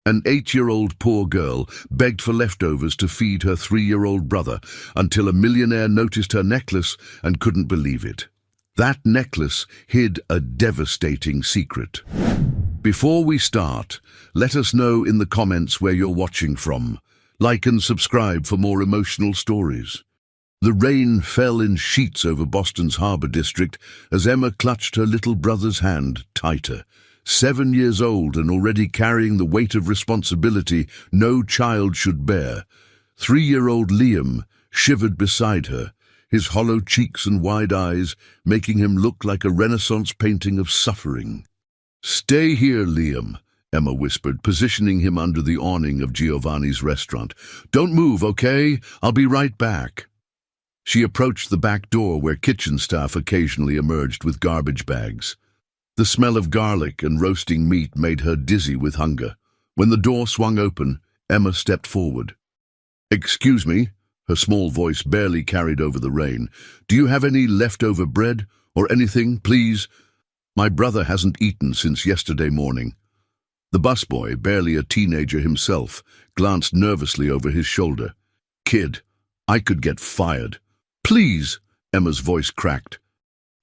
An 8-year-old poor girl begged for leftovers to feed her 3-year-old brother until a millionaire noticed her necklace and couldn't believe it. That necklace hid a devastating secret. Before we start, let us know in the comments where you're watching from. Like and subscribe for more emotional stories. The rain fell in sheets over Boston's Harbor District as Emma clutched her little brother's hand tighter. 7 years old and already carrying the weight of responsibility no child should bear. 3-year-old Liam shivered beside her, his hollow cheeks and wide eyes making him look like a Renaissance painting of suffering. "Stay here, Liam," Emma whispered, positioning him under the awning of Giovanni's restaurant. "Don't move, okay? I'll be right back." She approached the back door where kitchen staff occasionally emerged with garbage bags. The smell of garlic and roasting meat made her dizzy with hunger. When the door swung open, Emma stepped forward. "Excuse me," her small voice barely carried over the rain. "Do you have any leftover bread or anything, please? My brother hasn't eaten since yesterday morning." The busboy, barely a teenager himself, glanced nervously over his shoulder. "Kid, I could get fired." "Please," Emma's voice cracked.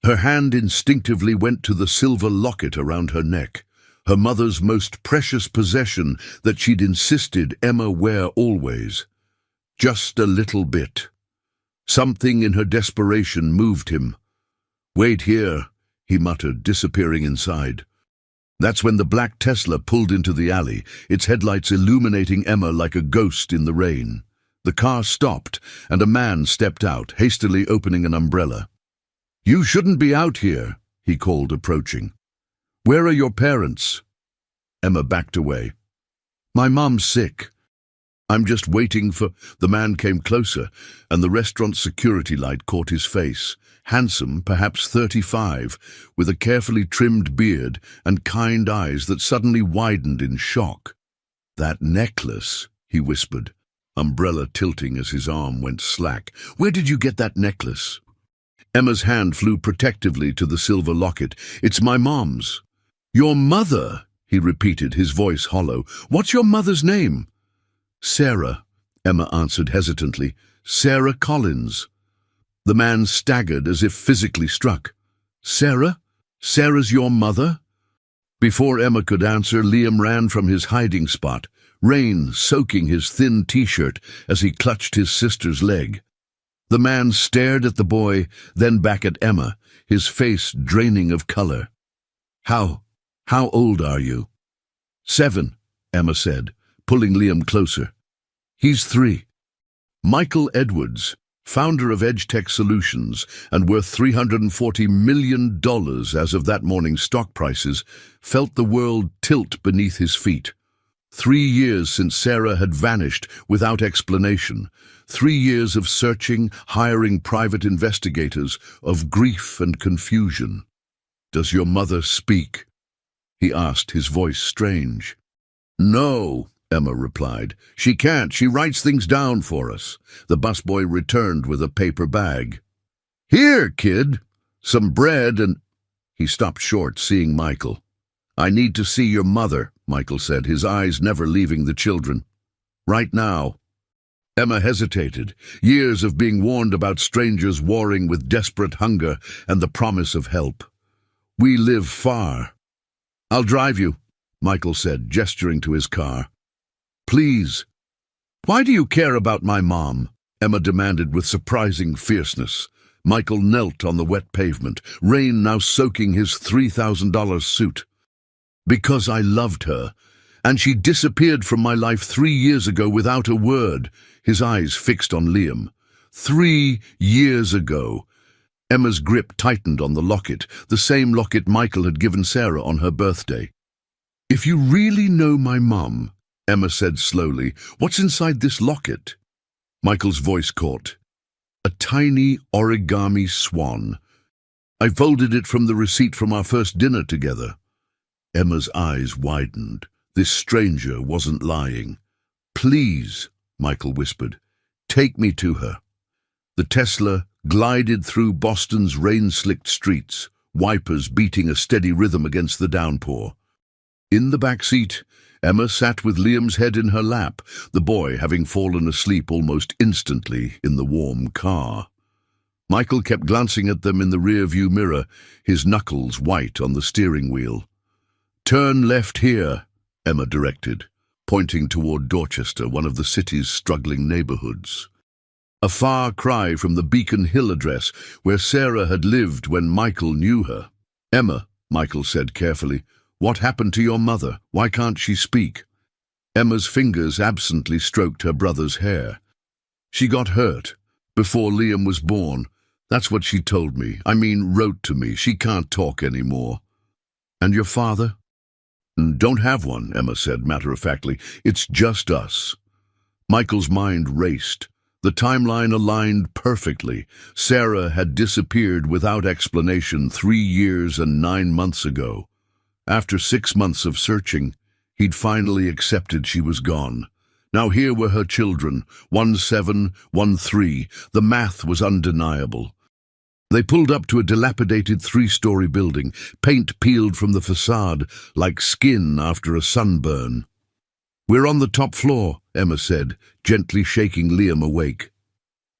Her hand instinctively went to the silver locket around her neck, her mother's most precious possession that she'd insisted Emma wear always. Just a little bit. Something in her desperation moved him. "Wait here," he muttered, disappearing inside. That's when the black Tesla pulled into the alley, its headlights illuminating Emma like a ghost in the rain. The car stopped, and a man stepped out, hastily opening an umbrella. "You shouldn't be out here," he called, approaching. "Where are your parents?" Emma backed away. "My mom's sick. I'm just waiting for—" The man came closer, and the restaurant's security light caught his face. Handsome, perhaps 35, with a carefully trimmed beard and kind eyes that suddenly widened in shock. "That necklace," he whispered, umbrella tilting as his arm went slack. "Where did you get that necklace?" Emma's hand flew protectively to the silver locket. "It's my mom's." "Your mother?" he repeated, his voice hollow. "What's your mother's name?" "Sarah," Emma answered hesitantly. "Sarah Collins." The man staggered as if physically struck. "Sarah? Sarah's your mother?" Before Emma could answer, Liam ran from his hiding spot, rain soaking his thin t-shirt as he clutched his sister's leg. The man stared at the boy, then back at Emma, his face draining of color. How old are you?" "7, Emma said, pulling Liam closer. "He's 3. Michael Edwards, founder of EdgeTech Solutions and worth $340 million as of that morning's stock prices, felt the world tilt beneath his feet. 3 years since Sarah had vanished without explanation. 3 years of searching, hiring private investigators, of grief and confusion. "Does your mother speak?" he asked, his voice strange. "No," Emma replied. "She can't. She writes things down for us." The busboy returned with a paper bag. "Here, kid, some bread and—" He stopped short, seeing Michael. "I need to see your mother," Michael said, his eyes never leaving the children. "Right now." Emma hesitated, years of being warned about strangers warring with desperate hunger and the promise of help. "We live far." "I'll drive you," Michael said, gesturing to his car. "Please." "Why do you care about my mom?" Emma demanded with surprising fierceness. Michael knelt on the wet pavement, rain now soaking his $3,000 suit. "Because I loved her, and she disappeared from my life 3 years ago without a word," his eyes fixed on Liam. 3 years ago. Emma's grip tightened on the locket, the same locket Michael had given Sarah on her birthday. "If you really know my mom," Emma said slowly, "what's inside this locket?" Michael's voice caught. "A tiny origami swan. I folded it from the receipt from our first dinner together." Emma's eyes widened. This stranger wasn't lying. "Please," Michael whispered, "take me to her." The Tesla glided through Boston's rain-slicked streets, wipers beating a steady rhythm against the downpour. In the back seat, Emma sat with Liam's head in her lap, the boy having fallen asleep almost instantly in the warm car. Michael kept glancing at them in the rear-view mirror, his knuckles white on the steering wheel. "Turn left here," Emma directed, pointing toward Dorchester, one of the city's struggling neighborhoods. A far cry from the Beacon Hill address, where Sarah had lived when Michael knew her. "Emma," Michael said carefully, "what happened to your mother? Why can't she speak?" Emma's fingers absently stroked her brother's hair. "She got hurt before Liam was born. That's what she told me. I mean, wrote to me. She can't talk anymore." "And your father?" "Don't have one," Emma said matter-of-factly. "It's just us." Michael's mind raced. The timeline aligned perfectly. Sarah had disappeared without explanation 3 years and 9 months ago. After 6 months of searching, he'd finally accepted she was gone. Now here were her children, 1 7, 1 3. The math was undeniable. They pulled up to a dilapidated 3-story building, paint peeled from the facade like skin after a sunburn. "We're on the top floor," Emma said, gently shaking Liam awake.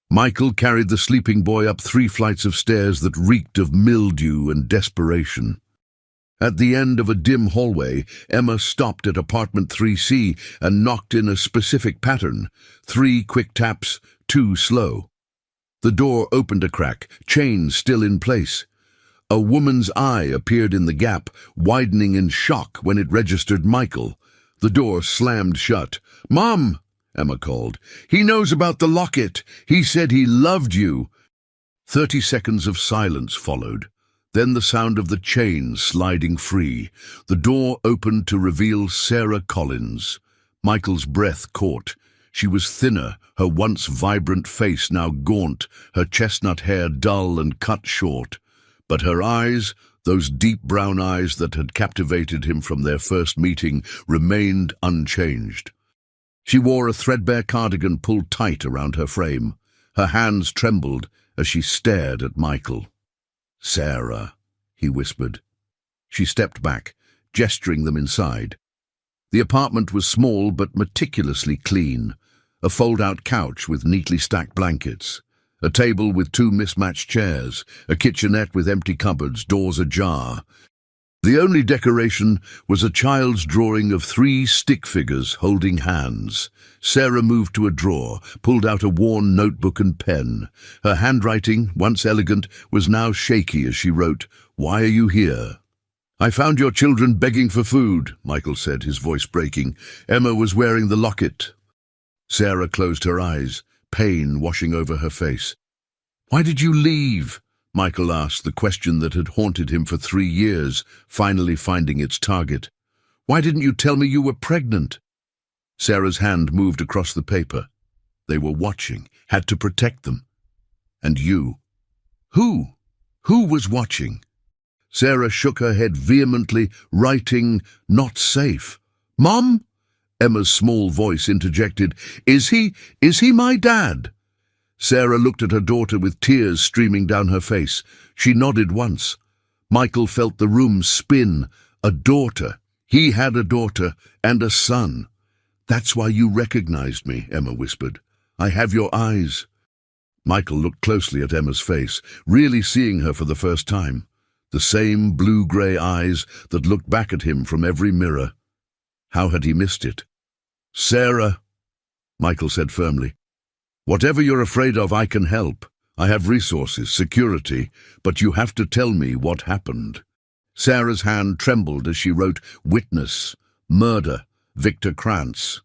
Michael carried the sleeping boy up 3 flights of stairs that reeked of mildew and desperation. At the end of a dim hallway, Emma stopped at apartment 3C and knocked in a specific pattern, 3 quick taps, 2 slow. The door opened a crack, chains still in place. A woman's eye appeared in the gap, widening in shock when it registered Michael. The door slammed shut. "Mom!" Emma called. "He knows about the locket. He said he loved you." 30 seconds of silence followed. Then the sound of the chain sliding free. The door opened to reveal Sarah Collins. Michael's breath caught. She was thinner, her once vibrant face now gaunt, her chestnut hair dull and cut short. But her eyes, those deep brown eyes that had captivated him from their first meeting, remained unchanged. She wore a threadbare cardigan pulled tight around her frame. Her hands trembled as she stared at Michael. "Sarah," he whispered. She stepped back, gesturing them inside. The apartment was small but meticulously clean. A fold-out couch with neatly stacked blankets, a table with 2 mismatched chairs, a kitchenette with empty cupboards, doors ajar. The only decoration was a child's drawing of 3 stick figures holding hands. Sarah moved to a drawer, pulled out a worn notebook and pen. Her handwriting, once elegant, was now shaky as she wrote, "Why are you here?" "I found your children begging for food," Michael said, his voice breaking. "Emma was wearing the locket." Sarah closed her eyes, pain washing over her face. "Why did you leave?" Michael asked, the question that had haunted him for 3 years, finally finding its target. "Why didn't you tell me you were pregnant?" Sarah's hand moved across the paper. They were watching, had to protect them. "And you?" "Who? Who was watching?" Sarah shook her head vehemently, writing, "Not safe." "Mom?" Emma's small voice interjected, Is he my dad?" Sarah looked at her daughter with tears streaming down her face. She nodded once. Michael felt the room spin. A daughter. He had a daughter and a son. "That's why you recognized me," Emma whispered. "I have your eyes." Michael looked closely at Emma's face, really seeing her for the first time. The same blue-grey eyes that looked back at him from every mirror. How had he missed it? "Sarah," Michael said firmly, "whatever you're afraid of, I can help. I have resources, security, but you have to tell me what happened." Sarah's hand trembled as she wrote, "Witness, murder, Victor Krantz."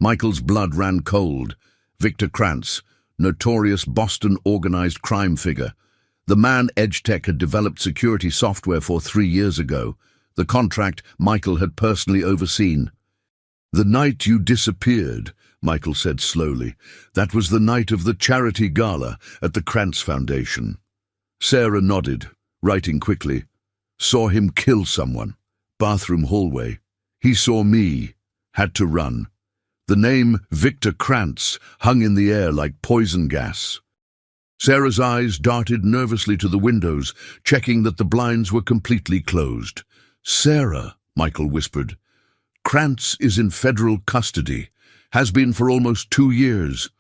Michael's blood ran cold. Victor Krantz, notorious Boston organized crime figure. The man EdgeTech had developed security software for 3 years ago. The contract Michael had personally overseen. "The night you disappeared," Michael said slowly, "that was the night of the charity gala at the Krantz Foundation." Sarah nodded, writing quickly. "Saw him kill someone. Bathroom hallway. He saw me. Had to run." The name Victor Krantz hung in the air like poison gas. Sarah's eyes darted nervously to the windows, checking that the blinds were completely closed. "Sarah," Michael whispered, Krantz is in federal custody, has been for almost 2 years.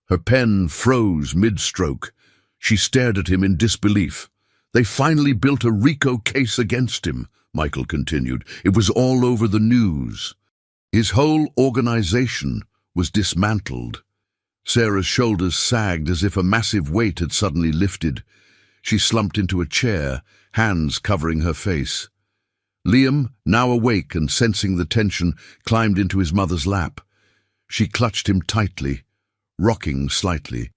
Her pen froze mid-stroke. She stared at him in disbelief. They finally built a RICO case against him, Michael continued. It was all over the news. His whole organization was dismantled. Sarah's shoulders sagged as if a massive weight had suddenly lifted. She slumped into a chair, hands covering her face. Liam, now awake and sensing the tension, climbed into his mother's lap. She clutched him tightly, rocking slightly.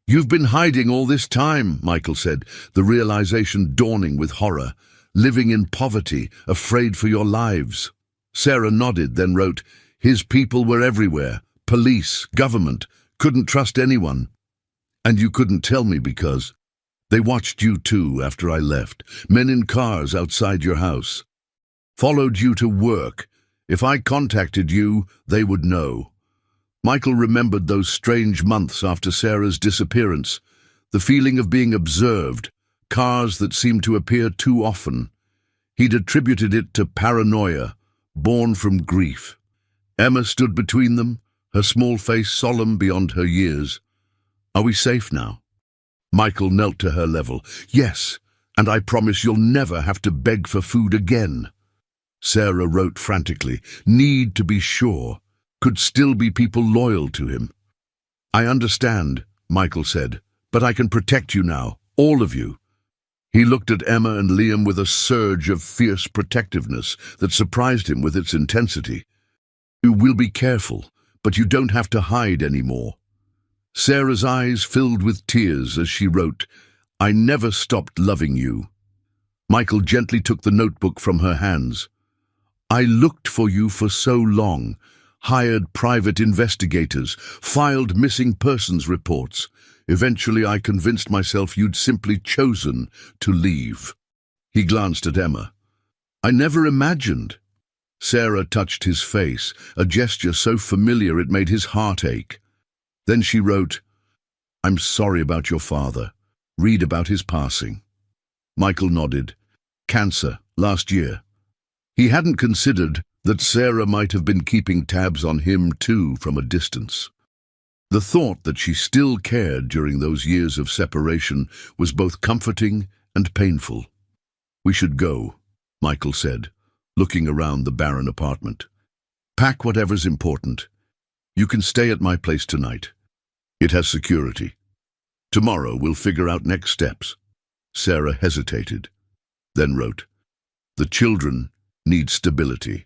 "You've been hiding all this time," Michael said, the realization dawning with horror. "Living in poverty, afraid for your lives." Sarah nodded, then wrote, "His people were everywhere. Police, government, couldn't trust anyone. And you couldn't tell me because they watched you too after I left. Men in cars outside your house. Followed you to work. If I contacted you, they would know." Michael remembered those strange months after Sarah's disappearance, the feeling of being observed, cars that seemed to appear too often. He'd attributed it to paranoia, born from grief. Emma stood between them, her small face solemn beyond her years. "Are we safe now?" Michael knelt to her level. "Yes, and I promise you'll never have to beg for food again." Sarah wrote frantically, "Need to be sure. Could still be people loyal to him." "I understand," Michael said, "but I can protect you now, all of you." He looked at Emma and Liam with a surge of fierce protectiveness that surprised him with its intensity. "You will be careful, but you don't have to hide anymore." Sarah's eyes filled with tears as she wrote, "I never stopped loving you." Michael gently took the notebook from her hands. "I looked for you for so long, hired private investigators, filed missing persons reports. Eventually I convinced myself you'd simply chosen to leave." He glanced at Emma. "I never imagined." Sarah touched his face, a gesture so familiar it made his heart ache. Then she wrote, "I'm sorry about your father. Read about his passing." Michael nodded. "Cancer, last year." He hadn't considered that Sarah might have been keeping tabs on him too from a distance. The thought that she still cared during those years of separation was both comforting and painful. "We should go," Michael said, looking around the barren apartment. "Pack whatever's important. You can stay at my place tonight. It has security. Tomorrow we'll figure out next steps." Sarah hesitated, then wrote, "The children need stability."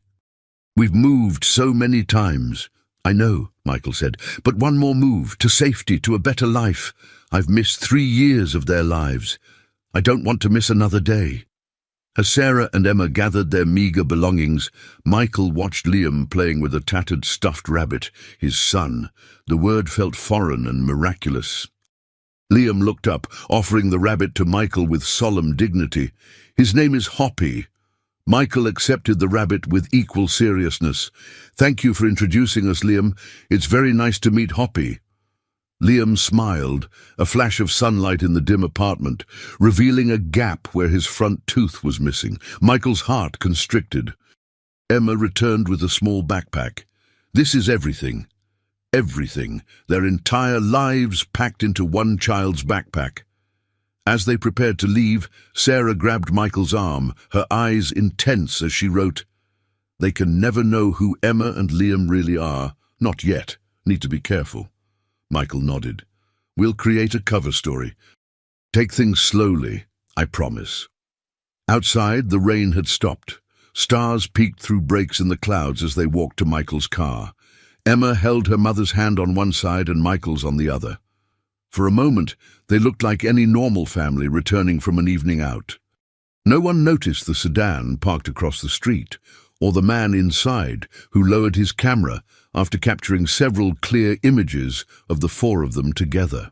"We've moved so many times." "I know," Michael said, "but one more move, to safety, to a better life. I've missed 3 years of their lives. I don't want to miss another day." As Sarah and Emma gathered their meager belongings, Michael watched Liam playing with a tattered stuffed rabbit, his son. The word felt foreign and miraculous. Liam looked up, offering the rabbit to Michael with solemn dignity. "His name is Hoppy." Michael accepted the rabbit with equal seriousness. "Thank you for introducing us, Liam. It's very nice to meet Hoppy." Liam smiled, a flash of sunlight in the dim apartment, revealing a gap where his front tooth was missing. Michael's heart constricted. Emma returned with a small backpack. "This is everything. Everything. Their entire lives packed into one child's backpack." As they prepared to leave, Sarah grabbed Michael's arm, her eyes intense as she wrote, "They can never know who Emma and Liam really are. Not yet. Need to be careful." Michael nodded. "We'll create a cover story. Take things slowly, I promise." Outside, the rain had stopped. Stars peeked through breaks in the clouds as they walked to Michael's car. Emma held her mother's hand on one side and Michael's on the other. For a moment, they looked like any normal family returning from an evening out. No one noticed the sedan parked across the street, or the man inside who lowered his camera after capturing several clear images of the 4 of them together.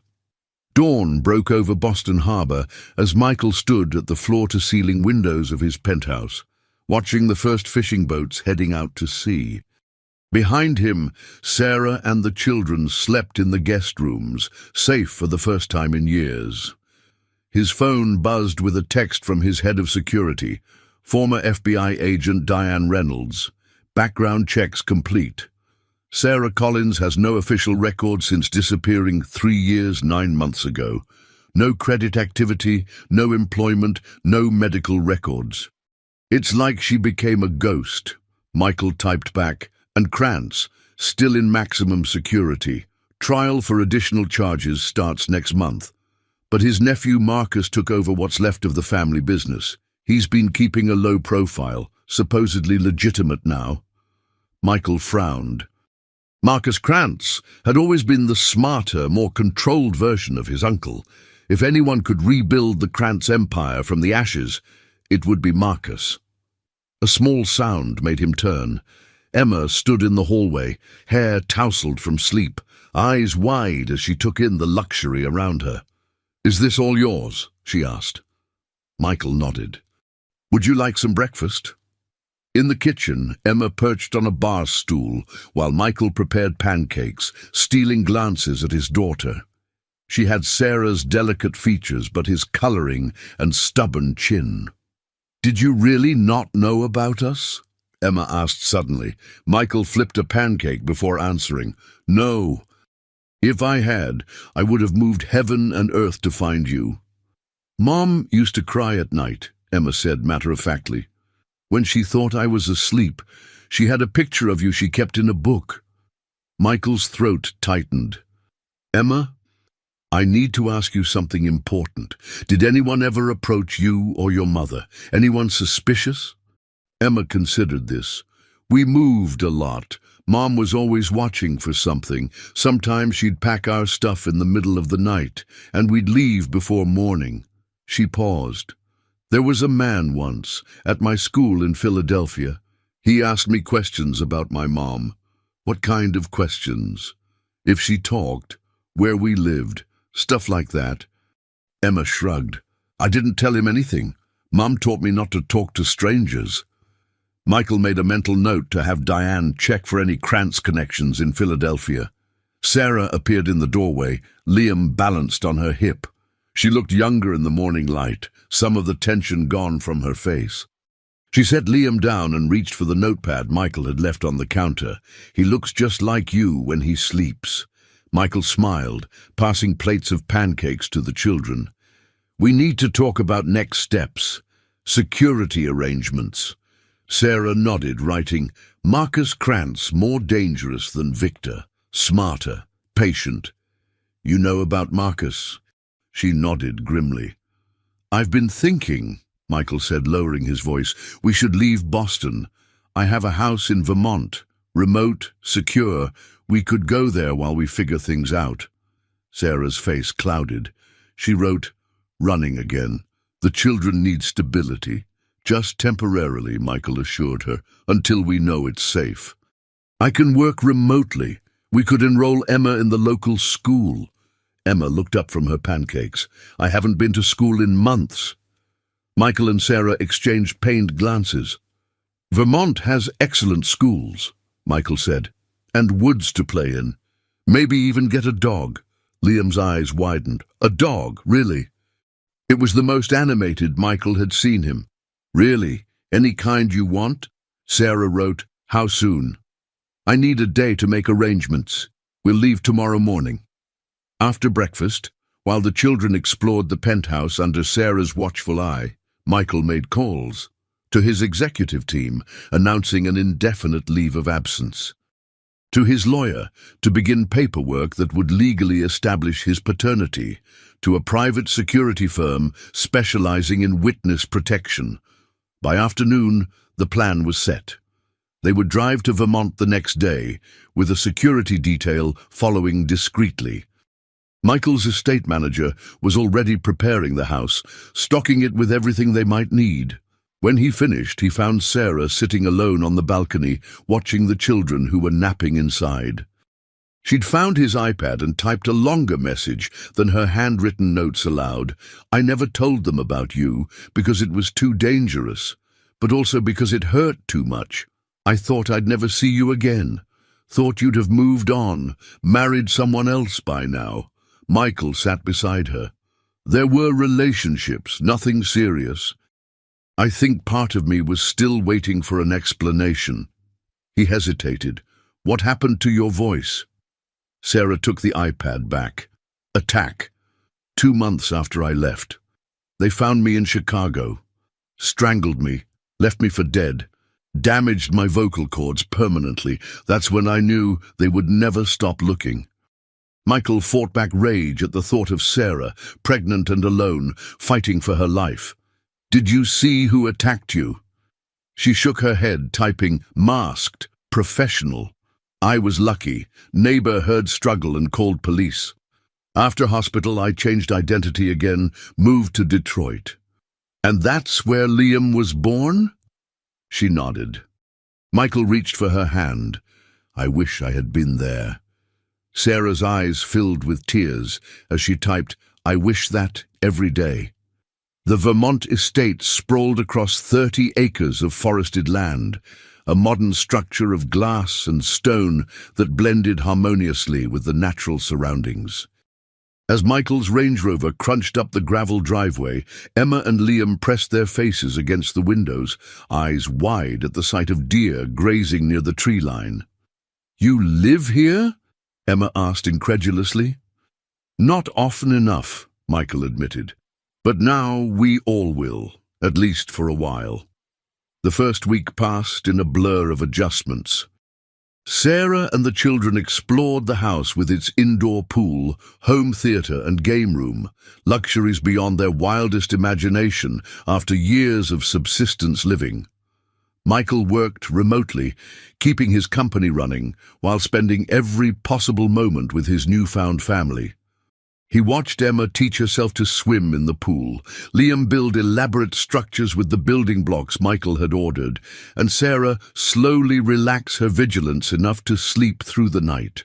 Dawn broke over Boston Harbor as Michael stood at the floor-to-ceiling windows of his penthouse, watching the first fishing boats heading out to sea. Behind him, Sarah and the children slept in the guest rooms, safe for the first time in years. His phone buzzed with a text from his head of security, former FBI agent Diane Reynolds. Background checks complete. Sarah Collins has no official record since disappearing 3 years, 9 months ago. No credit activity, no employment, no medical records. It's like she became a ghost, Michael typed back, and Krantz, still in maximum security. Trial for additional charges starts next month. But his nephew Marcus took over what's left of the family business. He's been keeping a low profile, supposedly legitimate now. Michael frowned. Marcus Krantz had always been the smarter, more controlled version of his uncle. If anyone could rebuild the Krantz empire from the ashes, it would be Marcus. A small sound made him turn. Emma stood in the hallway, hair tousled from sleep, eyes wide as she took in the luxury around her. "Is this all yours?" she asked. Michael nodded. "Would you like some breakfast?" In the kitchen, Emma perched on a bar stool while Michael prepared pancakes, stealing glances at his daughter. She had Sarah's delicate features, but his coloring and stubborn chin. "Did you really not know about us?" Emma asked suddenly. Michael flipped a pancake before answering. "No. If I had, I would have moved heaven and earth to find you." "Mom used to cry at night," Emma said matter-of-factly. "When she thought I was asleep, she had a picture of you she kept in a book." Michael's throat tightened. "Emma, I need to ask you something important. Did anyone ever approach you or your mother? Anyone suspicious?" Emma considered this. "We moved a lot. Mom was always watching for something. Sometimes she'd pack our stuff in the middle of the night, and we'd leave before morning." She paused. "There was a man once, at my school in Philadelphia. He asked me questions about my mom." "What kind of questions?" "If she talked, where we lived, stuff like that." Emma shrugged. "I didn't tell him anything. Mom taught me not to talk to strangers." Michael made a mental note to have Diane check for any Krantz connections in Philadelphia. Sarah appeared in the doorway, Liam balanced on her hip. She looked younger in the morning light, some of the tension gone from her face. She set Liam down and reached for the notepad Michael had left on the counter. "He looks just like you when he sleeps." Michael smiled, passing plates of pancakes to the children. "We need to talk about next steps. Security arrangements." Sarah nodded, writing, "Marcus Krantz, more dangerous than Victor, smarter, patient." "You know about Marcus?" She nodded grimly. "I've been thinking," Michael said, lowering his voice, "we should leave Boston. I have a house in Vermont, remote, secure. We could go there while we figure things out." Sarah's face clouded. She wrote, "Running again. The children need stability." "Just temporarily," Michael assured her, "until we know it's safe." "I can work remotely. We could enroll Emma in the local school." Emma looked up from her pancakes. "I haven't been to school in months." Michael and Sarah exchanged pained glances. "Vermont has excellent schools," Michael said, "and woods to play in. Maybe even get a dog." Liam's eyes widened. "A dog, really?" It was the most animated Michael had seen him. "Really? Any kind you want?" Sarah wrote, "How soon?" "I need a day to make arrangements. We'll leave tomorrow morning." After breakfast, while the children explored the penthouse under Sarah's watchful eye, Michael made calls to his executive team, announcing an indefinite leave of absence. To his lawyer, to begin paperwork that would legally establish his paternity. To a private security firm specializing in witness protection. By afternoon, the plan was set. They would drive to Vermont the next day, with a security detail following discreetly. Michael's estate manager was already preparing the house, stocking it with everything they might need. When he finished, he found Sarah sitting alone on the balcony, watching the children who were napping inside. She'd found his iPad and typed a longer message than her handwritten notes allowed. "I never told them about you because it was too dangerous, but also because it hurt too much. I thought I'd never see you again. Thought you'd have moved on, married someone else by now." Michael sat beside her. "There were relationships, nothing serious. I think part of me was still waiting for an explanation." He hesitated. "What happened to your voice?" Sarah took the iPad back. "Attack. 2 months after I left. They found me in Chicago. Strangled me. Left me for dead. Damaged my vocal cords permanently. That's when I knew they would never stop looking." Michael fought back rage at the thought of Sarah, pregnant and alone, fighting for her life. "Did you see who attacked you?" She shook her head, typing, "Masked, professional. I was lucky. Neighbor heard struggle and called police. After hospital, I changed identity again, moved to Detroit." "And that's where Liam was born?" She nodded. Michael reached for her hand. "I wish I had been there." Sarah's eyes filled with tears as she typed, "I wish that every day." The Vermont estate sprawled across 30 acres of forested land, a modern structure of glass and stone that blended harmoniously with the natural surroundings. As Michael's Range Rover crunched up the gravel driveway, Emma and Liam pressed their faces against the windows, eyes wide at the sight of deer grazing near the tree line. "You live here?" Emma asked incredulously. "Not often enough," Michael admitted. "But now we all will, at least for a while." The first week passed in a blur of adjustments. Sarah and the children explored the house with its indoor pool, home theater and game room, luxuries beyond their wildest imagination after years of subsistence living. Michael worked remotely, keeping his company running while spending every possible moment with his newfound family. He watched Emma teach herself to swim in the pool, Liam build elaborate structures with the building blocks Michael had ordered, and Sarah slowly relax her vigilance enough to sleep through the night.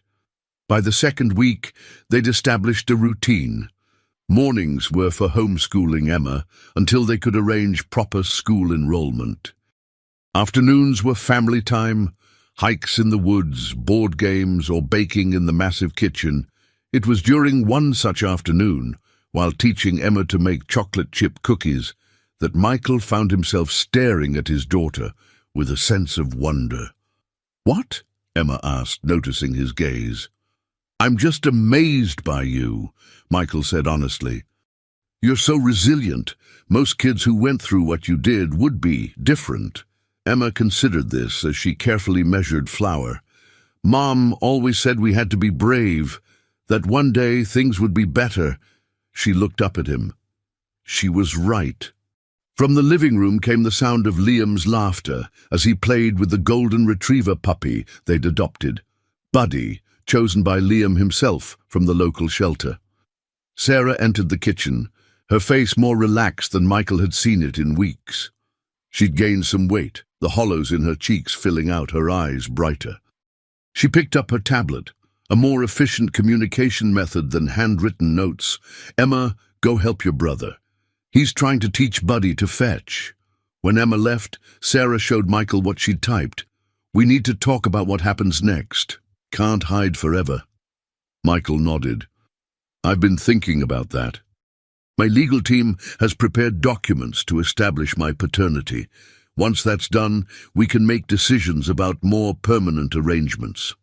By the second week, they'd established a routine. Mornings were for homeschooling Emma until they could arrange proper school enrollment. Afternoons were family time, hikes in the woods, board games, or baking in the massive kitchen. It was during one such afternoon, while teaching Emma to make chocolate chip cookies, that Michael found himself staring at his daughter with a sense of wonder. "What?" Emma asked, noticing his gaze. "I'm just amazed by you," Michael said honestly. "You're so resilient. Most kids who went through what you did would be different." Emma considered this as she carefully measured flour. "Mom always said we had to be brave, that one day things would be better." She looked up at him. She was right. From the living room came the sound of Liam's laughter as he played with the golden retriever puppy they'd adopted, Buddy, chosen by Liam himself from the local shelter. Sarah entered the kitchen, her face more relaxed than Michael had seen it in weeks. She'd gained some weight, the hollows in her cheeks filling out, her eyes brighter. She picked up her tablet, a more efficient communication method than handwritten notes. "Emma, go help your brother. He's trying to teach Buddy to fetch." When Emma left, Sarah showed Michael what she'd typed. "We need to talk about what happens next. Can't hide forever." Michael nodded. "I've been thinking about that. My legal team has prepared documents to establish my paternity. Once that's done, we can make decisions about more permanent arrangements."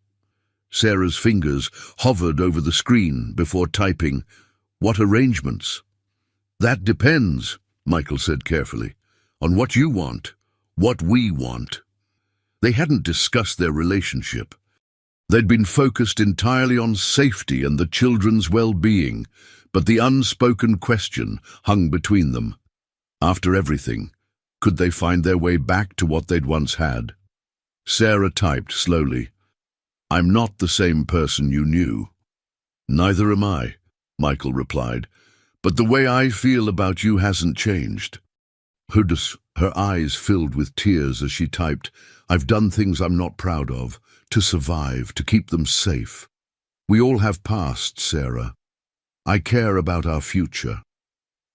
Sarah's fingers hovered over the screen before typing, "What arrangements?" "That depends," Michael said carefully, "on what you want, what we want." They hadn't discussed their relationship. They'd been focused entirely on safety and the children's well-being, but the unspoken question hung between them. After everything, could they find their way back to what they'd once had? Sarah typed slowly, "I'm not the same person you knew." "Neither am I," Michael replied, "but the way I feel about you hasn't changed." Her eyes filled with tears as she typed, "I've done things I'm not proud of, to survive, to keep them safe. We all have pasts, Sarah. I care about our future."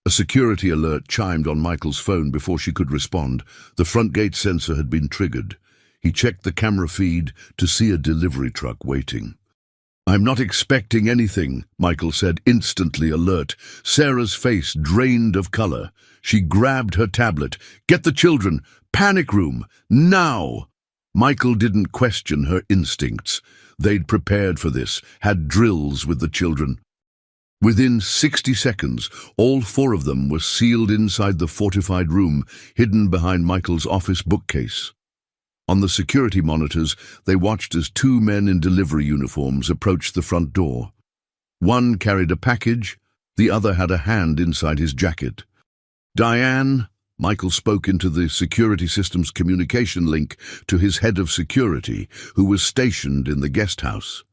A security alert chimed on Michael's phone before she could respond. The front gate sensor had been triggered. He checked the camera feed to see a delivery truck waiting. "I'm not expecting anything," Michael said, instantly alert. Sarah's face drained of color. She grabbed her tablet. "Get the children! Panic room! Now!" Michael didn't question her instincts. They'd prepared for this, had drills with the children. Within 60 seconds, all four of them were sealed inside the fortified room, hidden behind Michael's office bookcase. On the security monitors, they watched as two men in delivery uniforms approached the front door. One carried a package, the other had a hand inside his jacket. "Diane," Michael spoke into the security system's communication link to his head of security, who was stationed in the guest house.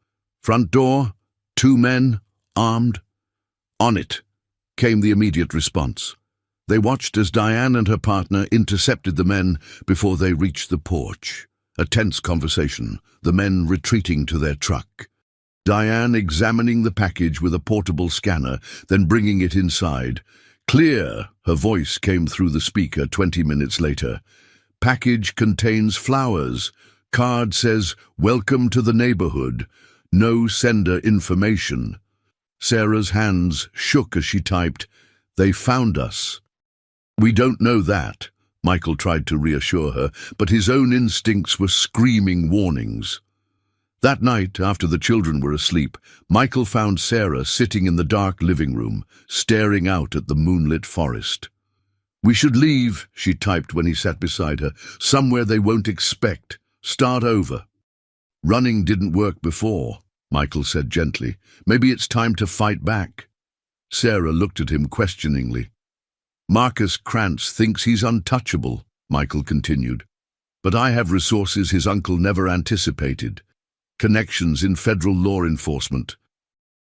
"Front door, two men, armed." "On it," came the immediate response. They watched as Diane and her partner intercepted the men before they reached the porch. A tense conversation, the men retreating to their truck. Diane examining the package with a portable scanner, then bringing it inside. "Clear," her voice came through the speaker 20 minutes later. "Package contains flowers. Card says, 'Welcome to the neighborhood. No sender information.'" Sarah's hands shook as she typed, "They found us." "We don't know that," Michael tried to reassure her, but his own instincts were screaming warnings. That night, after the children were asleep, Michael found Sarah sitting in the dark living room, staring out at the moonlit forest. "We should leave," she typed when he sat beside her, "somewhere they won't expect. Start over." "Running didn't work before," Michael said gently. "Maybe it's time to fight back." Sarah looked at him questioningly. "Marcus Krantz thinks he's untouchable," Michael continued. "But I have resources his uncle never anticipated. Connections in federal law enforcement.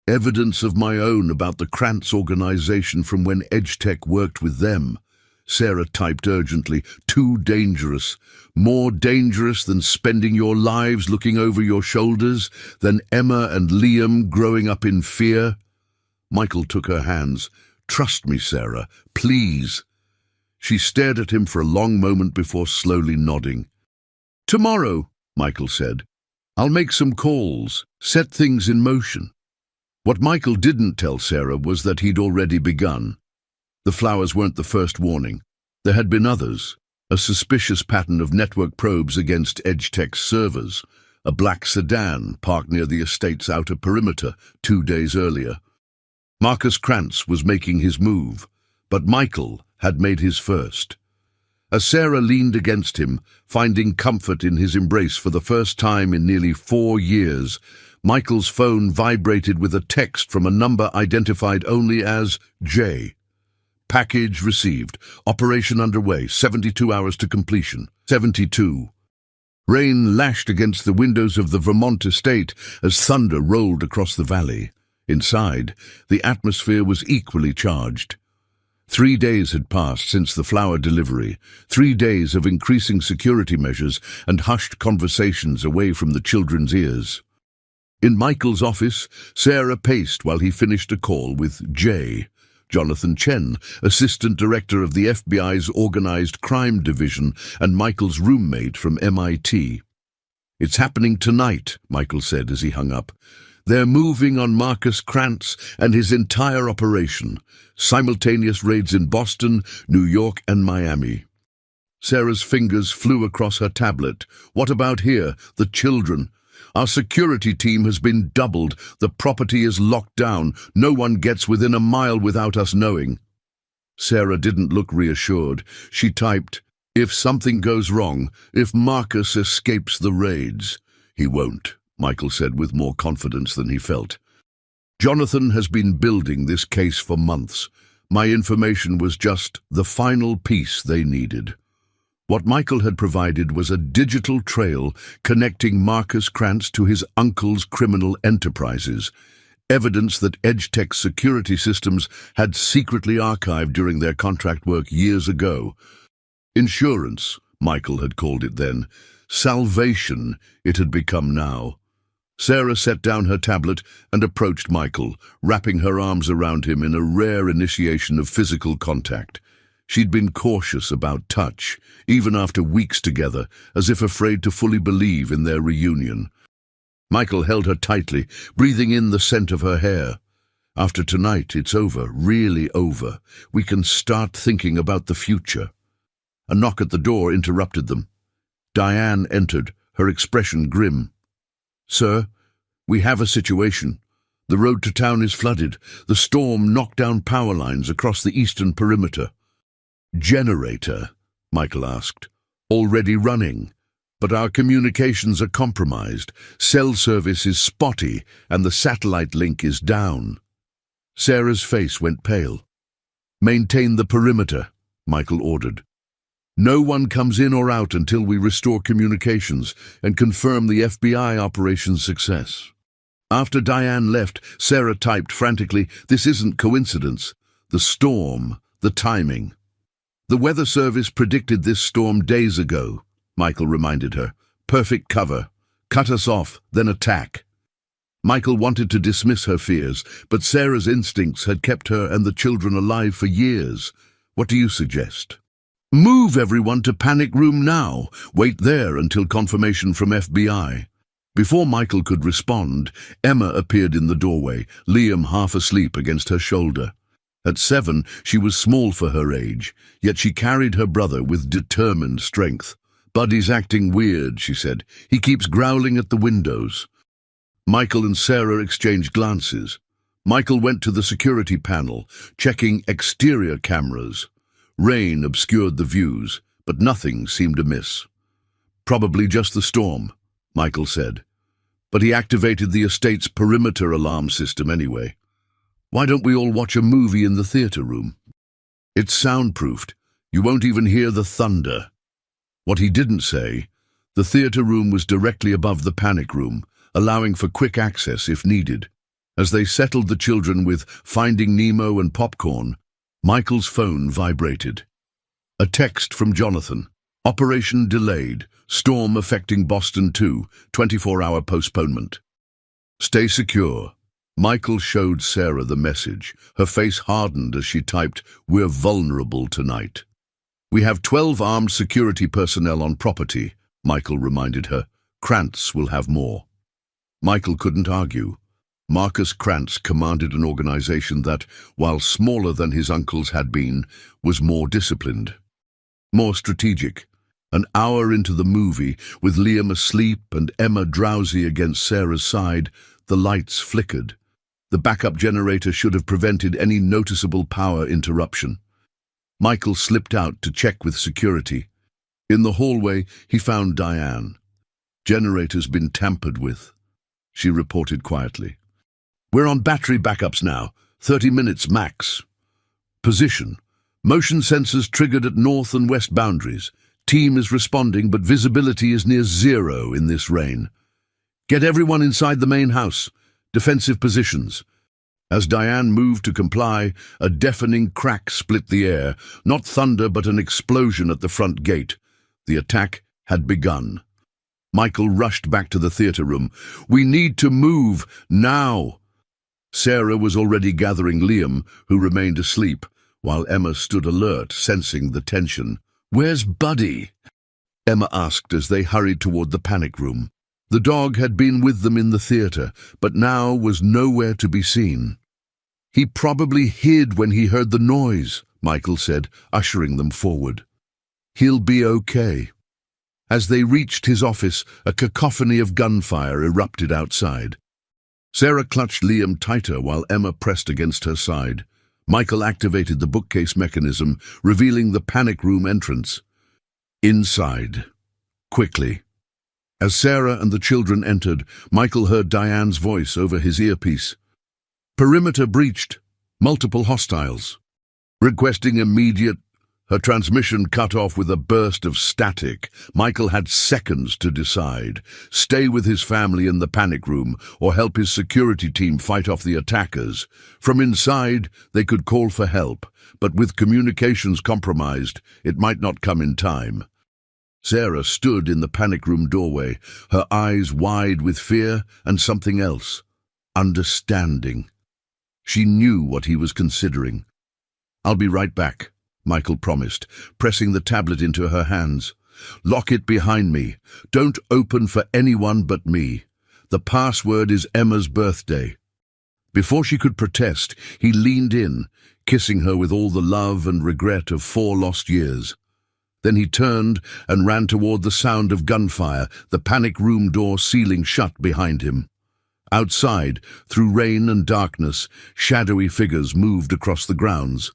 Evidence of my own about the Krantz organization from when EdgeTech worked with them." Sarah typed urgently, "Too dangerous. More dangerous than spending your lives looking over your shoulders, than Emma and Liam growing up in fear." Michael took her hands. "Trust me, Sarah, please." She stared at him for a long moment before slowly nodding. "Tomorrow," Michael said. "I'll make some calls, set things in motion." What Michael didn't tell Sarah was that he'd already begun. The flowers weren't the first warning. There had been others. A suspicious pattern of network probes against EdgeTech's servers. A black sedan parked near the estate's outer perimeter 2 days earlier. Marcus Krantz was making his move, but Michael had made his first. As Sarah leaned against him, finding comfort in his embrace for the first time in nearly 4 years, Michael's phone vibrated with a text from a number identified only as J. "Package received. Operation underway. 72 hours to completion." 72. Rain lashed against the windows of the Vermont estate as thunder rolled across the valley. Inside, the atmosphere was equally charged. 3 days had passed since the flower delivery, 3 days of increasing security measures and hushed conversations away from the children's ears. In Michael's office, Sarah paced while he finished a call with J. Jonathan Chen, Assistant Director of the FBI's Organized Crime Division and Michael's roommate from MIT. "It's happening tonight," Michael said as he hung up. "They're moving on Marcus Krantz and his entire operation. Simultaneous raids in Boston, New York, and Miami." Sarah's fingers flew across her tablet. "What about here? The children? Our security team has been doubled. The property is locked down. No one gets within a mile without us knowing." Sarah didn't look reassured. She typed, "If something goes wrong, if Marcus escapes the raids." "He won't," Michael said with more confidence than he felt. "Jonathan has been building this case for months. My information was just the final piece they needed." What Michael had provided was a digital trail connecting Marcus Krantz to his uncle's criminal enterprises, evidence that EdgeTech's security systems had secretly archived during their contract work years ago. Insurance, Michael had called it then. Salvation, it had become now. Sarah set down her tablet and approached Michael, wrapping her arms around him in a rare initiation of physical contact. She'd been cautious about touch, even after weeks together, as if afraid to fully believe in their reunion. Michael held her tightly, breathing in the scent of her hair. "After tonight, it's over, really over. We can start thinking about the future." A knock at the door interrupted them. Diane entered, her expression grim. "Sir, we have a situation. The road to town is flooded. The storm knocked down power lines across the eastern perimeter." "Generator?" Michael asked. "Already running. But our communications are compromised. Cell service is spotty, and the satellite link is down." Sarah's face went pale. "Maintain the perimeter," Michael ordered. "No one comes in or out until we restore communications and confirm the FBI operation's success." After Diane left, Sarah typed frantically, "This isn't coincidence. The storm, the timing." "The weather service predicted this storm days ago," Michael reminded her. "Perfect cover. Cut us off, then attack." Michael wanted to dismiss her fears, but Sarah's instincts had kept her and the children alive for years. "What do you suggest?" "Move everyone to panic room now. Wait there until confirmation from FBI." Before Michael could respond, Emma appeared in the doorway, Liam half asleep against her shoulder. At 7, she was small for her age, yet she carried her brother with determined strength. "Buddy's acting weird," she said. "He keeps growling at the windows." Michael and Sarah exchanged glances. Michael went to the security panel, checking exterior cameras. Rain obscured the views, but nothing seemed amiss. "Probably just the storm," Michael said. "But he activated the estate's perimeter alarm system anyway. Why don't we all watch a movie in the theater room? It's soundproofed. You won't even hear the thunder." What he didn't say, the theater room was directly above the panic room, allowing for quick access if needed. As they settled the children with Finding Nemo and popcorn, Michael's phone vibrated. A text from Jonathan. "Operation delayed. Storm affecting Boston too. 24-hour postponement. Stay secure." Michael showed Sarah the message. Her face hardened as she typed, "We're vulnerable tonight." "We have 12 armed security personnel on property," Michael reminded her. "Krantz will have more." Michael couldn't argue. Marcus Krantz commanded an organization that, while smaller than his uncle's had been, was more disciplined, more strategic. An hour into the movie, with Liam asleep and Emma drowsy against Sarah's side, the lights flickered. The backup generator should have prevented any noticeable power interruption. Michael slipped out to check with security. In the hallway, he found Diane. "Generator's been tampered with," she reported quietly. "We're on battery backups now, 30 minutes max. Position. Motion sensors triggered at north and west boundaries. Team is responding, but visibility is near 0 in this rain. Get everyone inside the main house. Defensive positions." As Diane moved to comply, a deafening crack split the air, not thunder but an explosion at the front gate. The attack had begun. Michael rushed back to the theater room. "We need to move, now." Sarah was already gathering Liam, who remained asleep, while Emma stood alert, sensing the tension. "Where's Buddy?" Emma asked as they hurried toward the panic room. The dog had been with them in the theater, but now was nowhere to be seen. "He probably hid when he heard the noise," Michael said, ushering them forward. "He'll be okay." As they reached his office, a cacophony of gunfire erupted outside. Sarah clutched Liam tighter while Emma pressed against her side. Michael activated the bookcase mechanism, revealing the panic room entrance. Inside. Quickly. As Sarah and the children entered, Michael heard Diane's voice over his earpiece. "Perimeter breached. Multiple hostiles. Requesting immediate..." Her transmission cut off with a burst of static. Michael had seconds to decide. Stay with his family in the panic room or help his security team fight off the attackers. From inside, they could call for help, but with communications compromised, it might not come in time. Sarah stood in the panic room doorway, her eyes wide with fear and something else. Understanding. She knew what he was considering. "I'll be right back," Michael promised, pressing the tablet into her hands. "Lock it behind me. Don't open for anyone but me. The password is Emma's birthday." Before she could protest, he leaned in, kissing her with all the love and regret of 4 lost years. Then he turned and ran toward the sound of gunfire, the panic room door sealing shut behind him. Outside, through rain and darkness, shadowy figures moved across the grounds.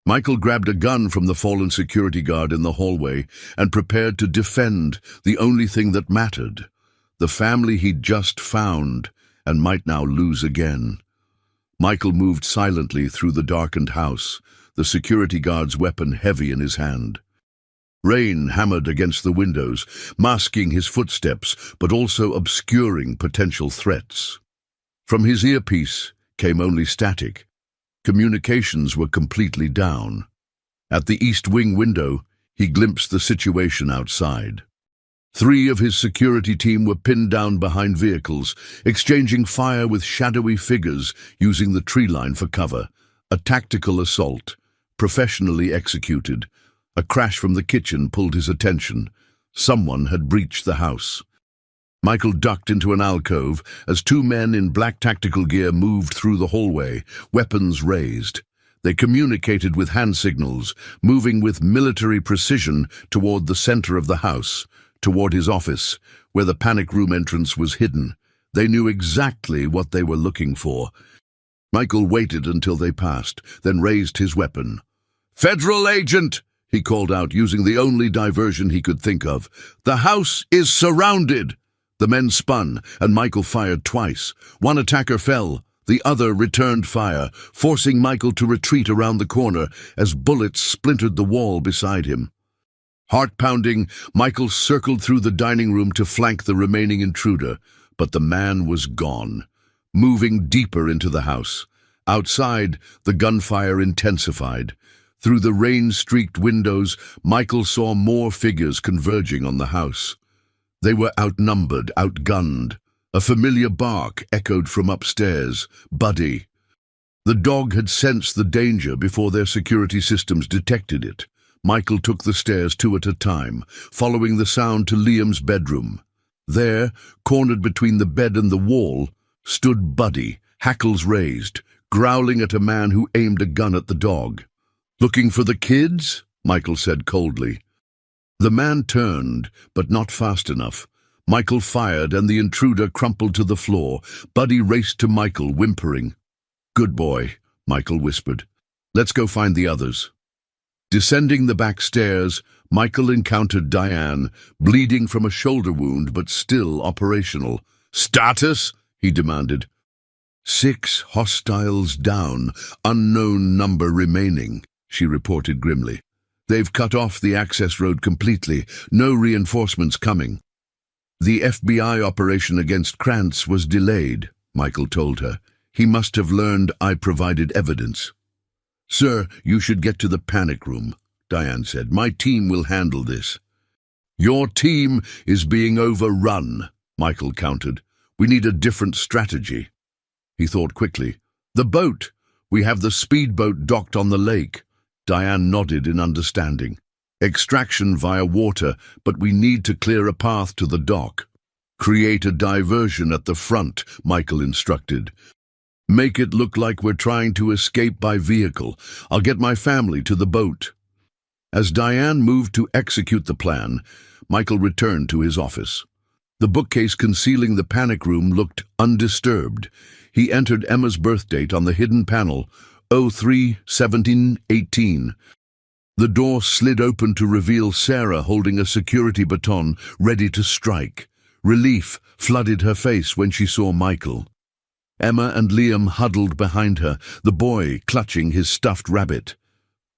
Michael grabbed a gun from the fallen security guard in the hallway and prepared to defend the only thing that mattered, the family he'd just found and might now lose again. Michael moved silently through the darkened house, the security guard's weapon heavy in his hand. Rain hammered against the windows, masking his footsteps but also obscuring potential threats. From his earpiece came only static. Communications were completely down. At the east wing window, he glimpsed the situation outside. 3 of his security team were pinned down behind vehicles, exchanging fire with shadowy figures using the tree line for cover. A tactical assault, professionally executed. A crash from the kitchen pulled his attention. Someone had breached the house. Michael ducked into an alcove as 2 men in black tactical gear moved through the hallway, weapons raised. They communicated with hand signals, moving with military precision toward the center of the house, toward his office, where the panic room entrance was hidden. They knew exactly what they were looking for. Michael waited until they passed, then raised his weapon. "Federal agent!" he called out, using the only diversion he could think of. "The house is surrounded!" The men spun, and Michael fired twice. One attacker fell. The other returned fire, forcing Michael to retreat around the corner as bullets splintered the wall beside him. Heart-pounding, Michael circled through the dining room to flank the remaining intruder, but the man was gone, moving deeper into the house. Outside, the gunfire intensified. Through the rain-streaked windows, Michael saw more figures converging on the house. They were outnumbered, outgunned. A familiar bark echoed from upstairs. Buddy. The dog had sensed the danger before their security systems detected it. Michael took the stairs 2 at a time, following the sound to Liam's bedroom. There, cornered between the bed and the wall, stood Buddy, hackles raised, growling at a man who aimed a gun at the dog. "Looking for the kids?" Michael said coldly. The man turned, but not fast enough. Michael fired, and the intruder crumpled to the floor. Buddy raced to Michael, whimpering. "Good boy," Michael whispered. "Let's go find the others." Descending the back stairs, Michael encountered Diane, bleeding from a shoulder wound but still operational. "Status?" he demanded. 6 hostiles down, unknown number remaining, she reported grimly. "They've cut off the access road completely, no reinforcements coming." "The FBI operation against Krantz was delayed," Michael told her. "He must have learned I provided evidence." "Sir, you should get to the panic room," Diane said. "My team will handle this." "Your team is being overrun," Michael countered. "We need a different strategy." He thought quickly. "The boat! We have the speedboat docked on the lake." Diane nodded in understanding. "Extraction via water, but we need to clear a path to the dock." "Create a diversion at the front," Michael instructed. "Make it look like we're trying to escape by vehicle. I'll get my family to the boat." As Diane moved to execute the plan, Michael returned to his office. The bookcase concealing the panic room looked undisturbed. He entered Emma's birth date on the hidden panel, 03-17-18. The door slid open to reveal Sarah holding a security baton, ready to strike. Relief flooded her face when she saw Michael. Emma and Liam huddled behind her, the boy clutching his stuffed rabbit.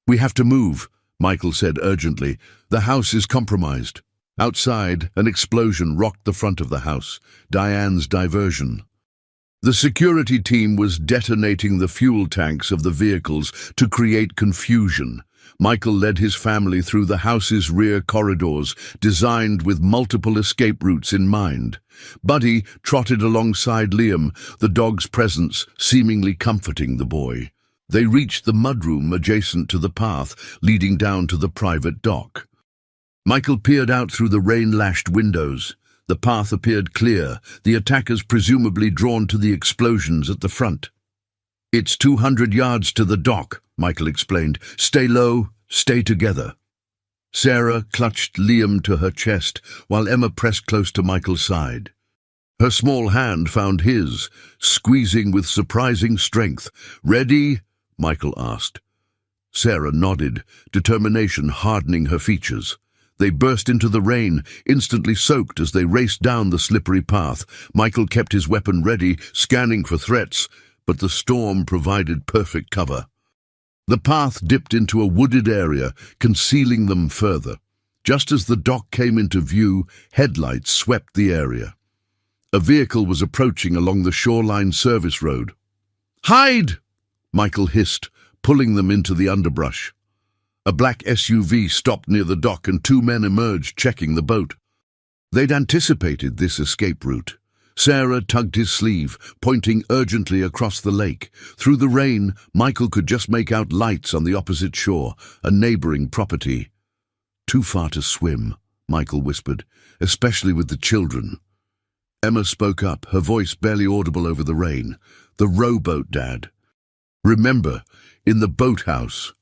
"We have to move," Michael said urgently. "The house is compromised." Outside, an explosion rocked the front of the house, Diane's diversion. The security team was detonating the fuel tanks of the vehicles to create confusion. Michael led his family through the house's rear corridors, designed with multiple escape routes in mind. Buddy trotted alongside Liam, the dog's presence seemingly comforting the boy. They reached the mudroom adjacent to the path leading down to the private dock. Michael peered out through the rain-lashed windows. The path appeared clear, the attackers presumably drawn to the explosions at the front. "It's 200 yards to the dock," Michael explained. "Stay low, stay together." Sarah clutched Liam to her chest while Emma pressed close to Michael's side. Her small hand found his, squeezing with surprising strength. "Ready?" Michael asked. Sarah nodded, determination hardening her features. They burst into the rain, instantly soaked as they raced down the slippery path. Michael kept his weapon ready, scanning for threats, but the storm provided perfect cover. The path dipped into a wooded area, concealing them further. Just as the dock came into view, headlights swept the area. A vehicle was approaching along the shoreline service road. "Hide!" Michael hissed, pulling them into the underbrush. A black SUV stopped near the dock and two men emerged, checking the boat. They'd anticipated this escape route. Sarah tugged his sleeve, pointing urgently across the lake. Through the rain, Michael could just make out lights on the opposite shore, a neighboring property. "Too far to swim," Michael whispered, "especially with the children." Emma spoke up, her voice barely audible over the rain. "The rowboat, Dad. Remember, in the boathouse."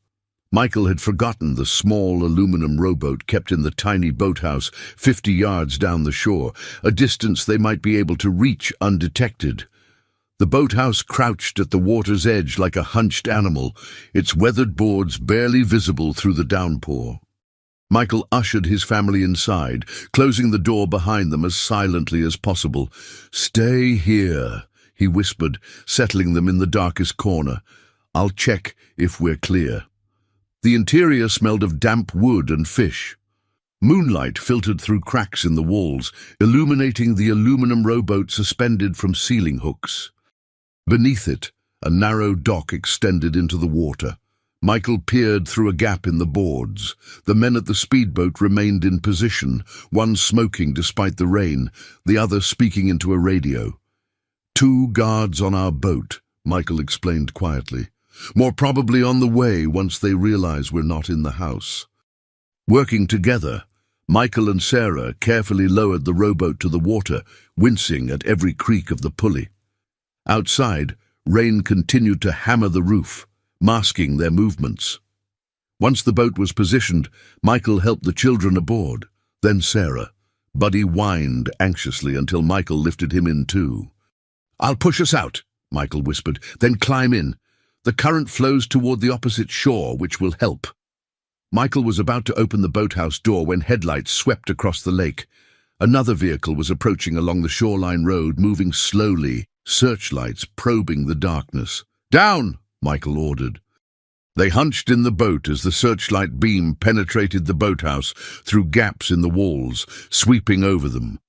Michael had forgotten the small aluminum rowboat kept in the tiny boathouse 50 yards down the shore, a distance they might be able to reach undetected. The boathouse crouched at the water's edge like a hunched animal, its weathered boards barely visible through the downpour. Michael ushered his family inside, closing the door behind them as silently as possible. "Stay here," he whispered, settling them in the darkest corner. "I'll check if we're clear." The interior smelled of damp wood and fish. Moonlight filtered through cracks in the walls, illuminating the aluminum rowboat suspended from ceiling hooks. Beneath it, a narrow dock extended into the water. Michael peered through a gap in the boards. The men at the speedboat remained in position, one smoking despite the rain, the other speaking into a radio. "2 guards on our boat," Michael explained quietly. "More probably on the way once they realize we're not in the house." Working together, Michael and Sarah carefully lowered the rowboat to the water, wincing at every creak of the pulley. Outside, rain continued to hammer the roof, masking their movements. Once the boat was positioned, Michael helped the children aboard, then Sarah. Buddy whined anxiously until Michael lifted him in too. "I'll push us out," Michael whispered, "then climb in. The current flows toward the opposite shore, which will help." Michael was about to open the boathouse door when headlights swept across the lake. Another vehicle was approaching along the shoreline road, moving slowly, searchlights probing the darkness. "Down!" Michael ordered. They hunched in the boat as the searchlight beam penetrated the boathouse through gaps in the walls, sweeping over them.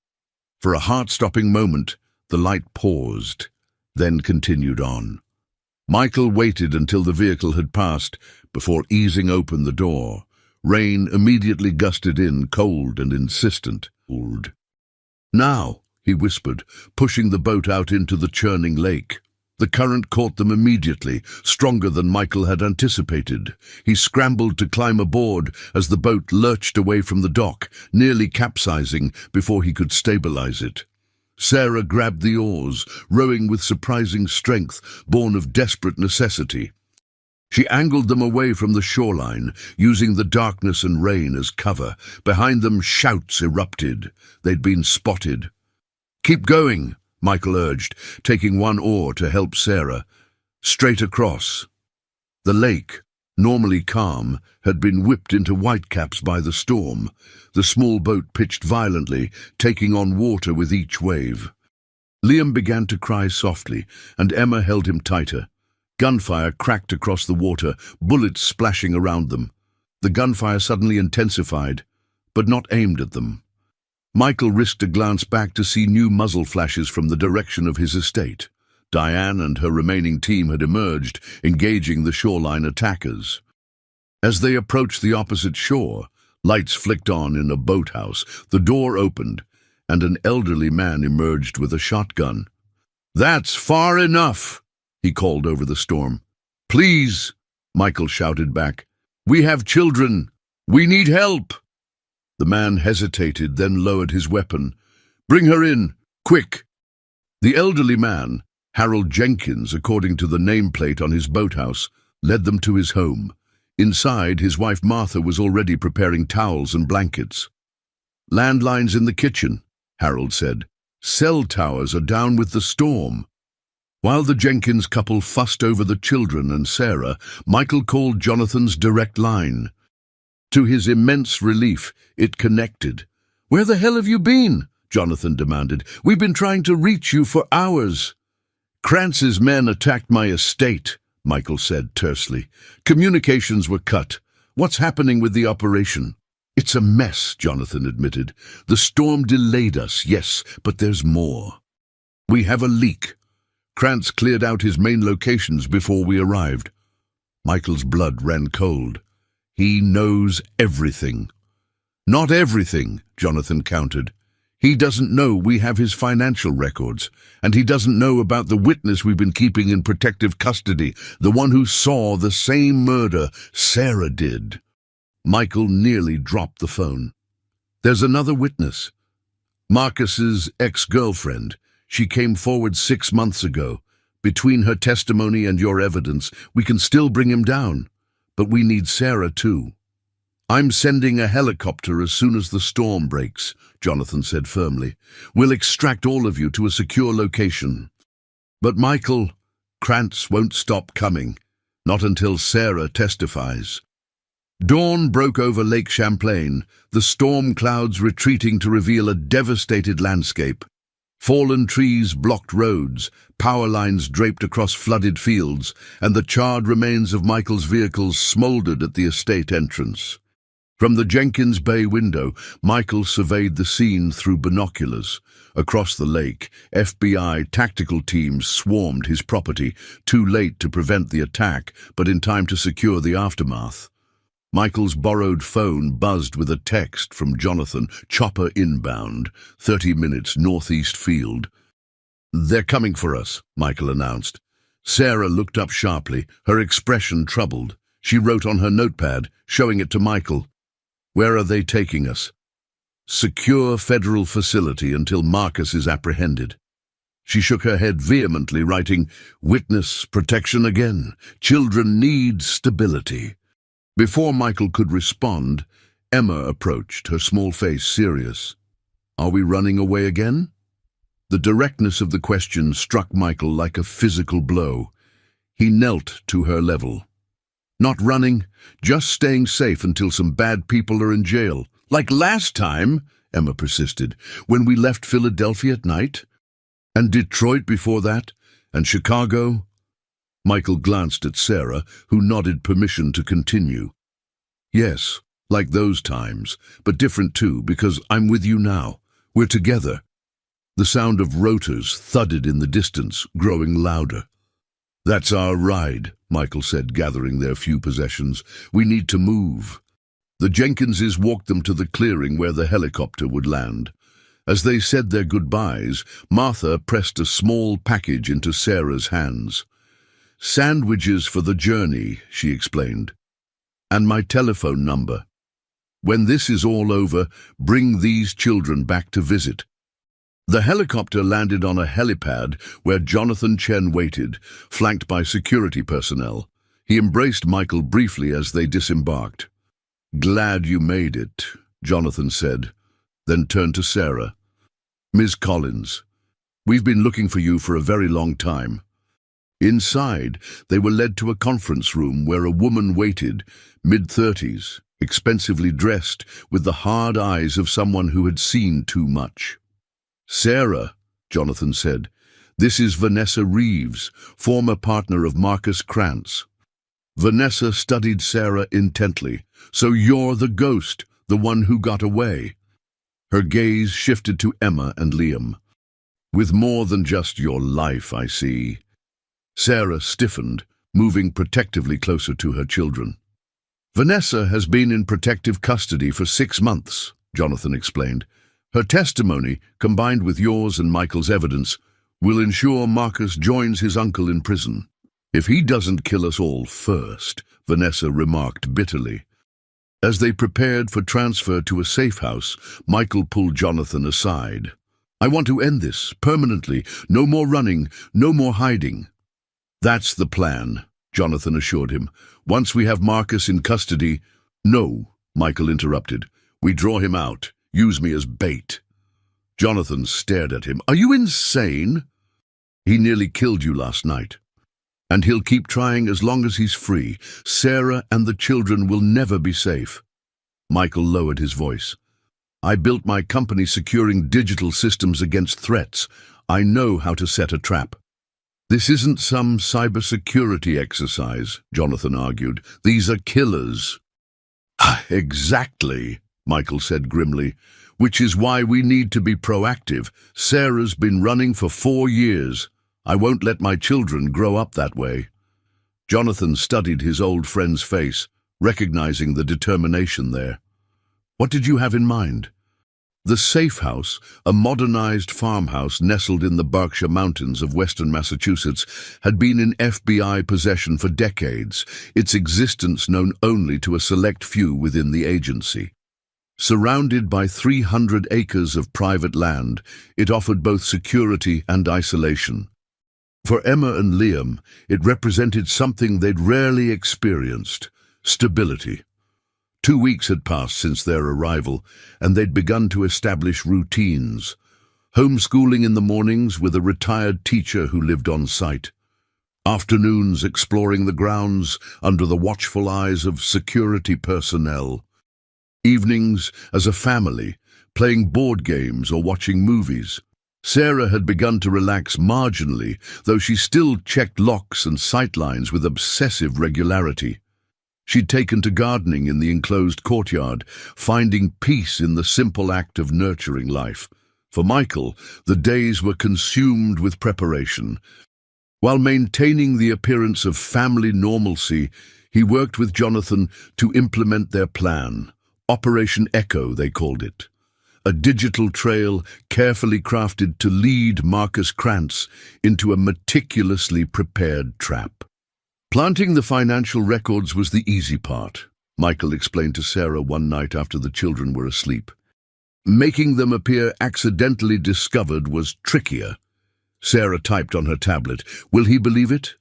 For a heart-stopping moment, the light paused, then continued on. Michael waited until the vehicle had passed before easing open the door. Rain immediately gusted in, cold and insistent. "Now," he whispered, pushing the boat out into the churning lake. The current caught them immediately, stronger than Michael had anticipated. He scrambled to climb aboard as the boat lurched away from the dock, nearly capsizing before he could stabilize it. Sarah grabbed the oars, rowing with surprising strength, born of desperate necessity. She angled them away from the shoreline, using the darkness and rain as cover. Behind them, shouts erupted. They'd been spotted. "Keep going," Michael urged, taking one oar to help Sarah. Straight across. The lake, normally calm, had been whipped into whitecaps by the storm. The small boat pitched violently, taking on water with each wave. Liam began to cry softly, and Emma held him tighter. Gunfire cracked across the water, bullets splashing around them. The gunfire suddenly intensified, but not aimed at them. Michael risked a glance back to see new muzzle flashes from the direction of his estate. Diane and her remaining team had emerged, engaging the shoreline attackers. As they approached the opposite shore, lights flicked on in a boathouse. The door opened, and an elderly man emerged with a shotgun. "That's far enough," he called over the storm. "Please," Michael shouted back. "We have children. We need help." The man hesitated, then lowered his weapon. "Bring her in, quick." The elderly man, Harold Jenkins, according to the nameplate on his boathouse, led them to his home. Inside, his wife Martha was already preparing towels and blankets. "Landlines in the kitchen," Harold said. "Cell towers are down with the storm." While the Jenkins couple fussed over the children and Sarah, Michael called Jonathan's direct line. To his immense relief, it connected. "Where the hell have you been?" Jonathan demanded. "We've been trying to reach you for hours." "Krantz's men attacked my estate," Michael said tersely. "Communications were cut. What's happening with the operation?" "It's a mess," Jonathan admitted. "The storm delayed us, yes, but there's more. We have a leak. Krantz cleared out his main locations before we arrived." Michael's blood ran cold. "He knows everything." "Not everything," Jonathan countered. "He doesn't know we have his financial records, and he doesn't know about the witness we've been keeping in protective custody, the one who saw the same murder Sarah did." Michael nearly dropped the phone. "There's another witness. Marcus's ex-girlfriend. She came forward 6 months ago. Between her testimony and your evidence, we can still bring him down. But we need Sarah too." "I'm sending a helicopter as soon as the storm breaks," Jonathan said firmly. "We'll extract all of you to a secure location." "But Michael, Krantz won't stop coming. Not until Sarah testifies." Dawn broke over Lake Champlain, the storm clouds retreating to reveal a devastated landscape. Fallen trees blocked roads, power lines draped across flooded fields, and the charred remains of Michael's vehicles smoldered at the estate entrance. From the Jenkins Bay window, Michael surveyed the scene through binoculars. Across the lake, FBI tactical teams swarmed his property, too late to prevent the attack, but in time to secure the aftermath. Michael's borrowed phone buzzed with a text from Jonathan, "Chopper inbound, 30 minutes northeast field." "They're coming for us," Michael announced. Sarah looked up sharply, her expression troubled. She wrote on her notepad, showing it to Michael. "Where are they taking us?" "Secure federal facility until Marcus is apprehended." She shook her head vehemently, writing, "Witness protection again. Children need stability." Before Michael could respond, Emma approached, her small face serious. "Are we running away again?" The directness of the question struck Michael like a physical blow. He knelt to her level. "Not running, just staying safe until some bad people are in jail. Like last time," Emma persisted, "when we left Philadelphia at night. And Detroit before that, and Chicago." Michael glanced at Sarah, who nodded permission to continue. "Yes, like those times, but different too, because I'm with you now. We're together." The sound of rotors thudded in the distance, growing louder. "That's our ride," Michael said, gathering their few possessions. "We need to move." The Jenkinses walked them to the clearing where the helicopter would land. As they said their goodbyes, Martha pressed a small package into Sarah's hands. "Sandwiches for the journey," she explained. "And my telephone number. When this is all over, bring these children back to visit." The helicopter landed on a helipad where Jonathan Chen waited, flanked by security personnel. He embraced Michael briefly as they disembarked. "Glad you made it," Jonathan said, then turned to Sarah. "Ms. Collins, we've been looking for you for a very long time." Inside, they were led to a conference room where a woman waited, mid-30s, expensively dressed, with the hard eyes of someone who had seen too much. "Sarah," Jonathan said, "this is Vanessa Reeves, former partner of Marcus Krantz." Vanessa studied Sarah intently. "So you're the ghost, the one who got away." Her gaze shifted to Emma and Liam. "With more than just your life, I see." Sarah stiffened, moving protectively closer to her children. "Vanessa has been in protective custody for 6 months, Jonathan explained. Her testimony, combined with yours and Michael's evidence, will ensure Marcus joins his uncle in prison. If he doesn't kill us all first," Vanessa remarked bitterly. As they prepared for transfer to a safe house, Michael pulled Jonathan aside. "I want to end this, permanently. No more running, no more hiding." "That's the plan," Jonathan assured him. "Once we have Marcus in custody—" "No," Michael interrupted. "We draw him out. Use me as bait." Jonathan stared at him. "Are you insane? He nearly killed you last night. And he'll keep trying as long as he's free. Sarah and the children will never be safe." Michael lowered his voice. "I built my company securing digital systems against threats. I know how to set a trap." "This isn't some cybersecurity exercise," Jonathan argued. "These are killers." "Exactly," Michael said grimly. "Which is why we need to be proactive. Sarah's been running for 4 years. I won't let my children grow up that way." Jonathan studied his old friend's face, recognizing the determination there. "What did you have in mind?" The Safe House, a modernized farmhouse nestled in the Berkshire Mountains of western Massachusetts, had been in FBI possession for decades, its existence known only to a select few within the agency. Surrounded by 300 acres of private land, it offered both security and isolation. For Emma and Liam, it represented something they'd rarely experienced: stability. 2 weeks had passed since their arrival, and they'd begun to establish routines. Homeschooling in the mornings with a retired teacher who lived on site. Afternoons exploring the grounds under the watchful eyes of security personnel. Evenings as a family, playing board games or watching movies. Sarah had begun to relax marginally, though she still checked locks and sightlines with obsessive regularity. She'd taken to gardening in the enclosed courtyard, finding peace in the simple act of nurturing life. For Michael, the days were consumed with preparation. While maintaining the appearance of family normalcy, he worked with Jonathan to implement their plan. Operation Echo, they called it. A digital trail carefully crafted to lead Marcus Krantz into a meticulously prepared trap. Planting the financial records was the easy part, Michael explained to Sarah one night after the children were asleep. Making them appear accidentally discovered was trickier. Sarah typed on her tablet. "Will he believe it?"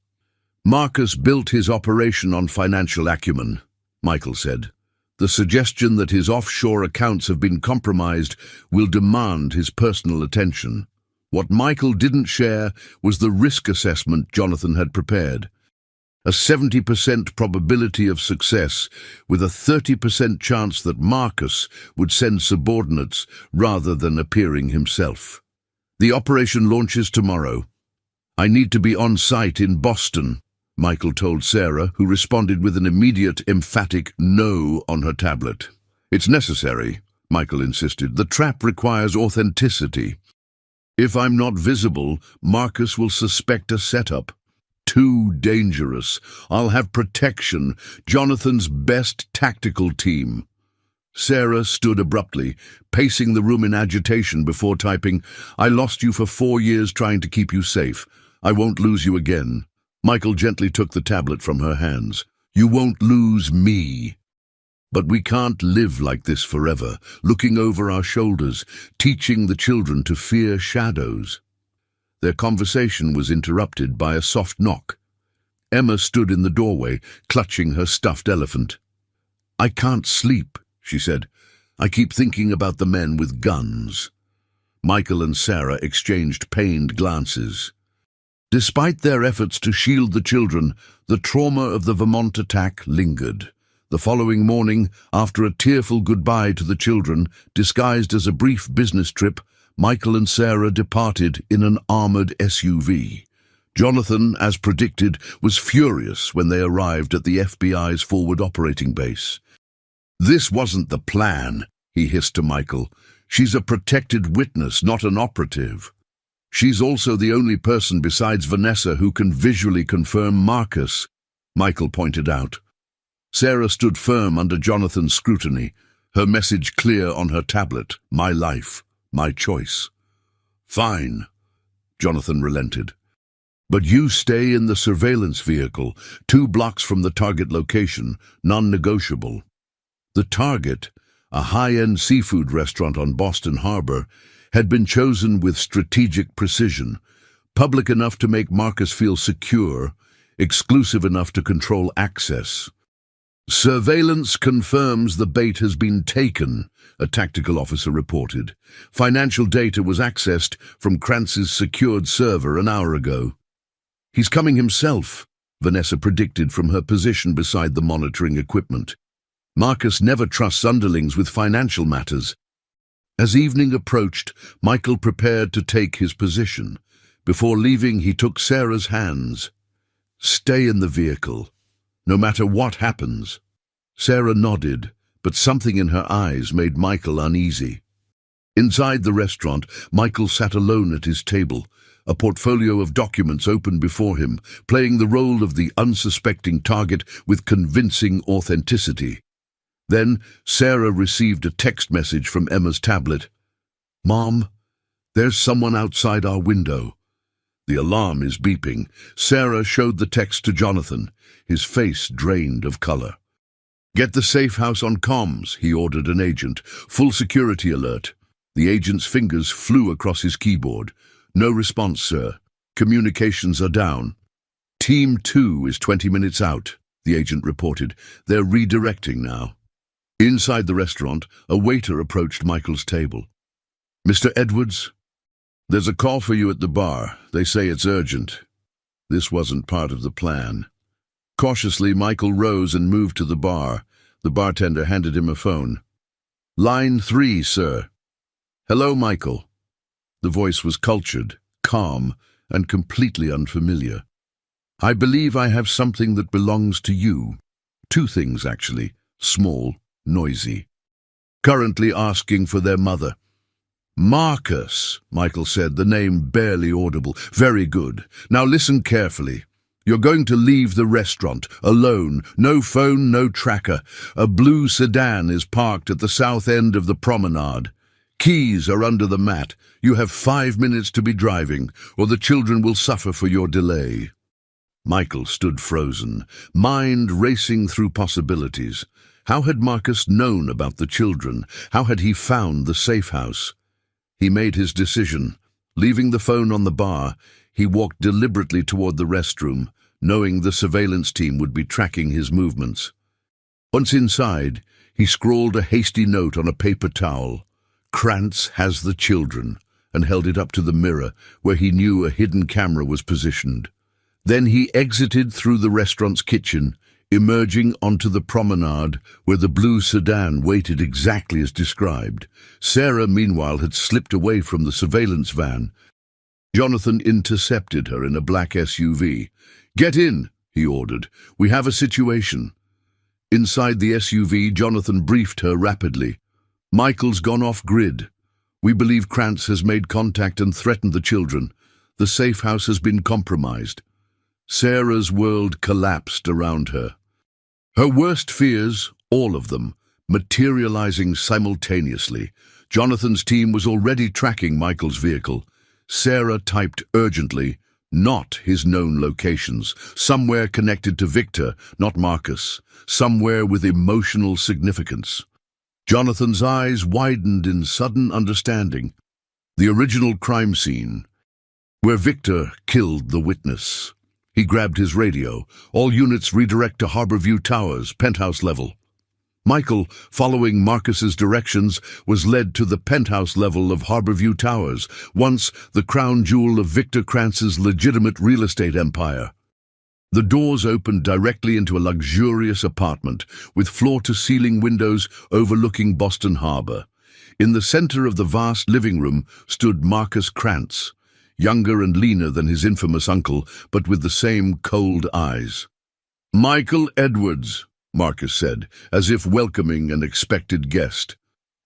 "Marcus built his operation on financial acumen," Michael said. "The suggestion that his offshore accounts have been compromised will demand his personal attention." What Michael didn't share was the risk assessment Jonathan had prepared. A 70% probability of success, with a 30% chance that Marcus would send subordinates rather than appearing himself. "The operation launches tomorrow. I need to be on site in Boston," Michael told Sarah, who responded with an immediate, emphatic no on her tablet. "It's necessary," Michael insisted. "The trap requires authenticity. If I'm not visible, Marcus will suspect a setup. Too dangerous. I'll have protection, Jonathan's best tactical team." Sarah stood abruptly, pacing the room in agitation before typing, "I lost you for 4 years trying to keep you safe. I won't lose you again." Michael gently took the tablet from her hands. "You won't lose me. But we can't live like this forever, looking over our shoulders, teaching the children to fear shadows." Their conversation was interrupted by a soft knock. Emma stood in the doorway, clutching her stuffed elephant. "I can't sleep," she said. "I keep thinking about the men with guns." Michael and Sarah exchanged pained glances. Despite their efforts to shield the children, the trauma of the Vermont attack lingered. The following morning, after a tearful goodbye to the children, disguised as a brief business trip, Michael and Sarah departed in an armored SUV. Jonathan, as predicted, was furious when they arrived at the FBI's forward operating base. "This wasn't the plan," he hissed to Michael. "She's a protected witness, not an operative. She's also the only person besides Vanessa who can visually confirm Marcus," Michael pointed out. Sarah stood firm under Jonathan's scrutiny, her message clear on her tablet: "My life, my choice." "Fine," Jonathan relented. "But you stay in the surveillance vehicle, 2 blocks from the target location, non-negotiable." The target, a high-end seafood restaurant on Boston Harbor, had been chosen with strategic precision, public enough to make Marcus feel secure, exclusive enough to control access. "Surveillance confirms the bait has been taken," a tactical officer reported. "Financial data was accessed from Krantz's secured server an hour ago." "He's coming himself," Vanessa predicted from her position beside the monitoring equipment. Marcus never trusts underlings with financial matters. As evening approached, Michael prepared to take his position. Before leaving, he took Sarah's hands. "Stay in the vehicle, no matter what happens." Sarah nodded, but something in her eyes made Michael uneasy. Inside the restaurant, Michael sat alone at his table, a portfolio of documents open before him, playing the role of the unsuspecting target with convincing authenticity. Then Sarah received a text message from Emma's tablet. "Mom, there's someone outside our window." The alarm is beeping. Sarah showed the text to Jonathan, his face drained of color. "Get the safe house on comms," he ordered an agent. "Full security alert." The agent's fingers flew across his keyboard. "No response, sir. Communications are down." "Team 2 is 20 minutes out," the agent reported. "They're redirecting now." Inside the restaurant, a waiter approached Michael's table. "Mr. Edwards, there's a call for you at the bar. They say it's urgent." This wasn't part of the plan. Cautiously, Michael rose and moved to the bar. The bartender handed him a phone. "Line 3, sir." "Hello, Michael." The voice was cultured, calm, and completely unfamiliar. "I believe I have something that belongs to you. Two things, actually. Small, noisy. Currently asking for their mother." "Marcus," Michael said, the name barely audible. "Very good. Now listen carefully. You're going to leave the restaurant, alone, no phone, no tracker. A blue sedan is parked at the south end of the promenade. Keys are under the mat. You have 5 minutes to be driving, or the children will suffer for your delay." Michael stood frozen, mind racing through possibilities. How had Marcus known about the children? How had he found the safe house? He made his decision. Leaving the phone on the bar, he walked deliberately toward the restroom, knowing the surveillance team would be tracking his movements. Once inside, he scrawled a hasty note on a paper towel. "Krantz has the children," and held it up to the mirror, where he knew a hidden camera was positioned. Then he exited through the restaurant's kitchen, emerging onto the promenade where the blue sedan waited exactly as described. Sarah, meanwhile, had slipped away from the surveillance van. Jonathan intercepted her in a black SUV. "Get in," he ordered. "We have a situation." Inside the SUV, Jonathan briefed her rapidly. "Michael's gone off-grid. We believe Krantz has made contact and threatened the children. The safe house has been compromised." Sarah's world collapsed around her. Her worst fears, all of them, materializing simultaneously. Jonathan's team was already tracking Michael's vehicle. Sarah typed urgently, not his known locations, somewhere connected to Victor, not Marcus, somewhere with emotional significance. Jonathan's eyes widened in sudden understanding. The original crime scene, where Victor killed the witness. He grabbed his radio. "All units redirect to Harborview Towers, penthouse level." Michael, following Marcus's directions, was led to the penthouse level of Harborview Towers, once the crown jewel of Victor Krantz's legitimate real estate empire. The doors opened directly into a luxurious apartment, with floor-to-ceiling windows overlooking Boston Harbor. In the center of the vast living room stood Marcus Krantz, younger and leaner than his infamous uncle, but with the same cold eyes. "Michael Edwards," Marcus said, as if welcoming an expected guest.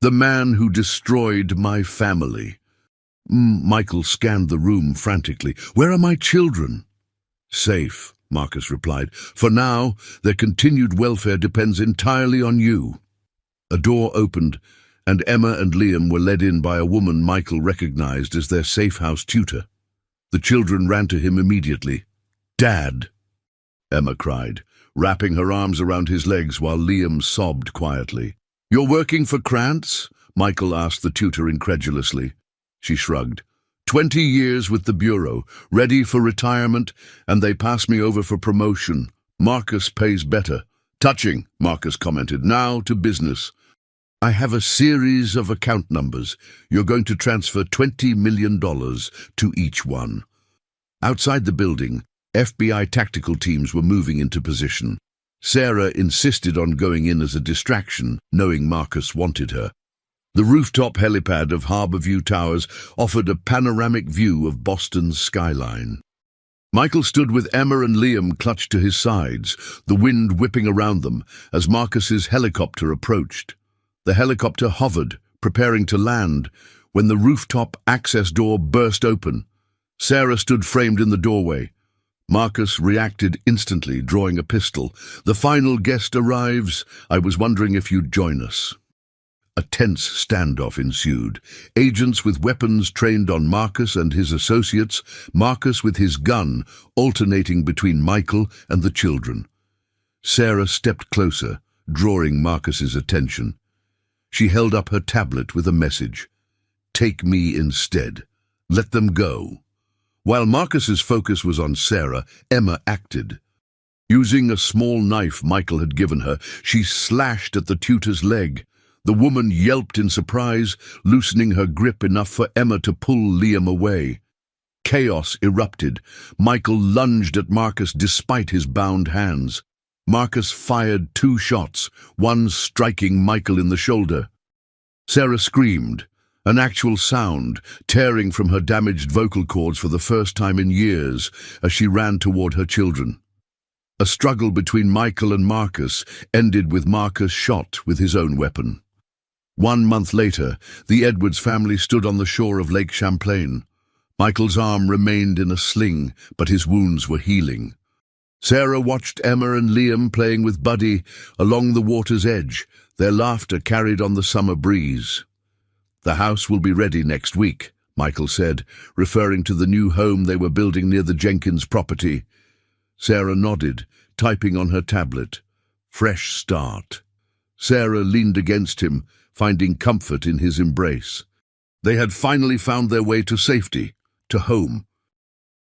"The man who destroyed my family." Michael scanned the room frantically. "Where are my children?" "Safe," Marcus replied. "For now, their continued welfare depends entirely on you." A door opened, and Emma and Liam were led in by a woman Michael recognized as their safe house tutor. The children ran to him immediately. "Dad!" Emma cried, wrapping her arms around his legs while Liam sobbed quietly. "You're working for Krantz?" Michael asked the tutor incredulously. She shrugged. 20 years with the Bureau, ready for retirement, and they pass me over for promotion. Marcus pays better. Touching, Marcus commented. Now to business. I have a series of account numbers. You're going to transfer $20 million to each one. Outside the building, FBI tactical teams were moving into position. Sarah insisted on going in as a distraction, knowing Marcus wanted her. The rooftop helipad of Harborview Towers offered a panoramic view of Boston's skyline. Michael stood with Emma and Liam clutched to his sides, the wind whipping around them as Marcus's helicopter approached. The helicopter hovered, preparing to land, when the rooftop access door burst open. Sarah stood framed in the doorway. Marcus reacted instantly, drawing a pistol. The final guest arrives. I was wondering if you'd join us. A tense standoff ensued. Agents with weapons trained on Marcus and his associates, Marcus with his gun, alternating between Michael and the children. Sarah stepped closer, drawing Marcus's attention. She held up her tablet with a message. Take me instead. Let them go. While Marcus's focus was on Sarah, Emma acted. Using a small knife Michael had given her, she slashed at the tutor's leg. The woman yelped in surprise, loosening her grip enough for Emma to pull Liam away. Chaos erupted. Michael lunged at Marcus despite his bound hands. Marcus fired 2 shots, one striking Michael in the shoulder. Sarah screamed, an actual sound tearing from her damaged vocal cords for the first time in years as she ran toward her children. A struggle between Michael and Marcus ended with Marcus shot with his own weapon. 1 month later, the Edwards family stood on the shore of Lake Champlain. Michael's arm remained in a sling, but his wounds were healing. Sarah watched Emma and Liam playing with Buddy along the water's edge, their laughter carried on the summer breeze. The house will be ready next week, Michael said, referring to the new home they were building near the Jenkins property. Sarah nodded, typing on her tablet. Fresh start. Sarah leaned against him, finding comfort in his embrace. They had finally found their way to safety, to home.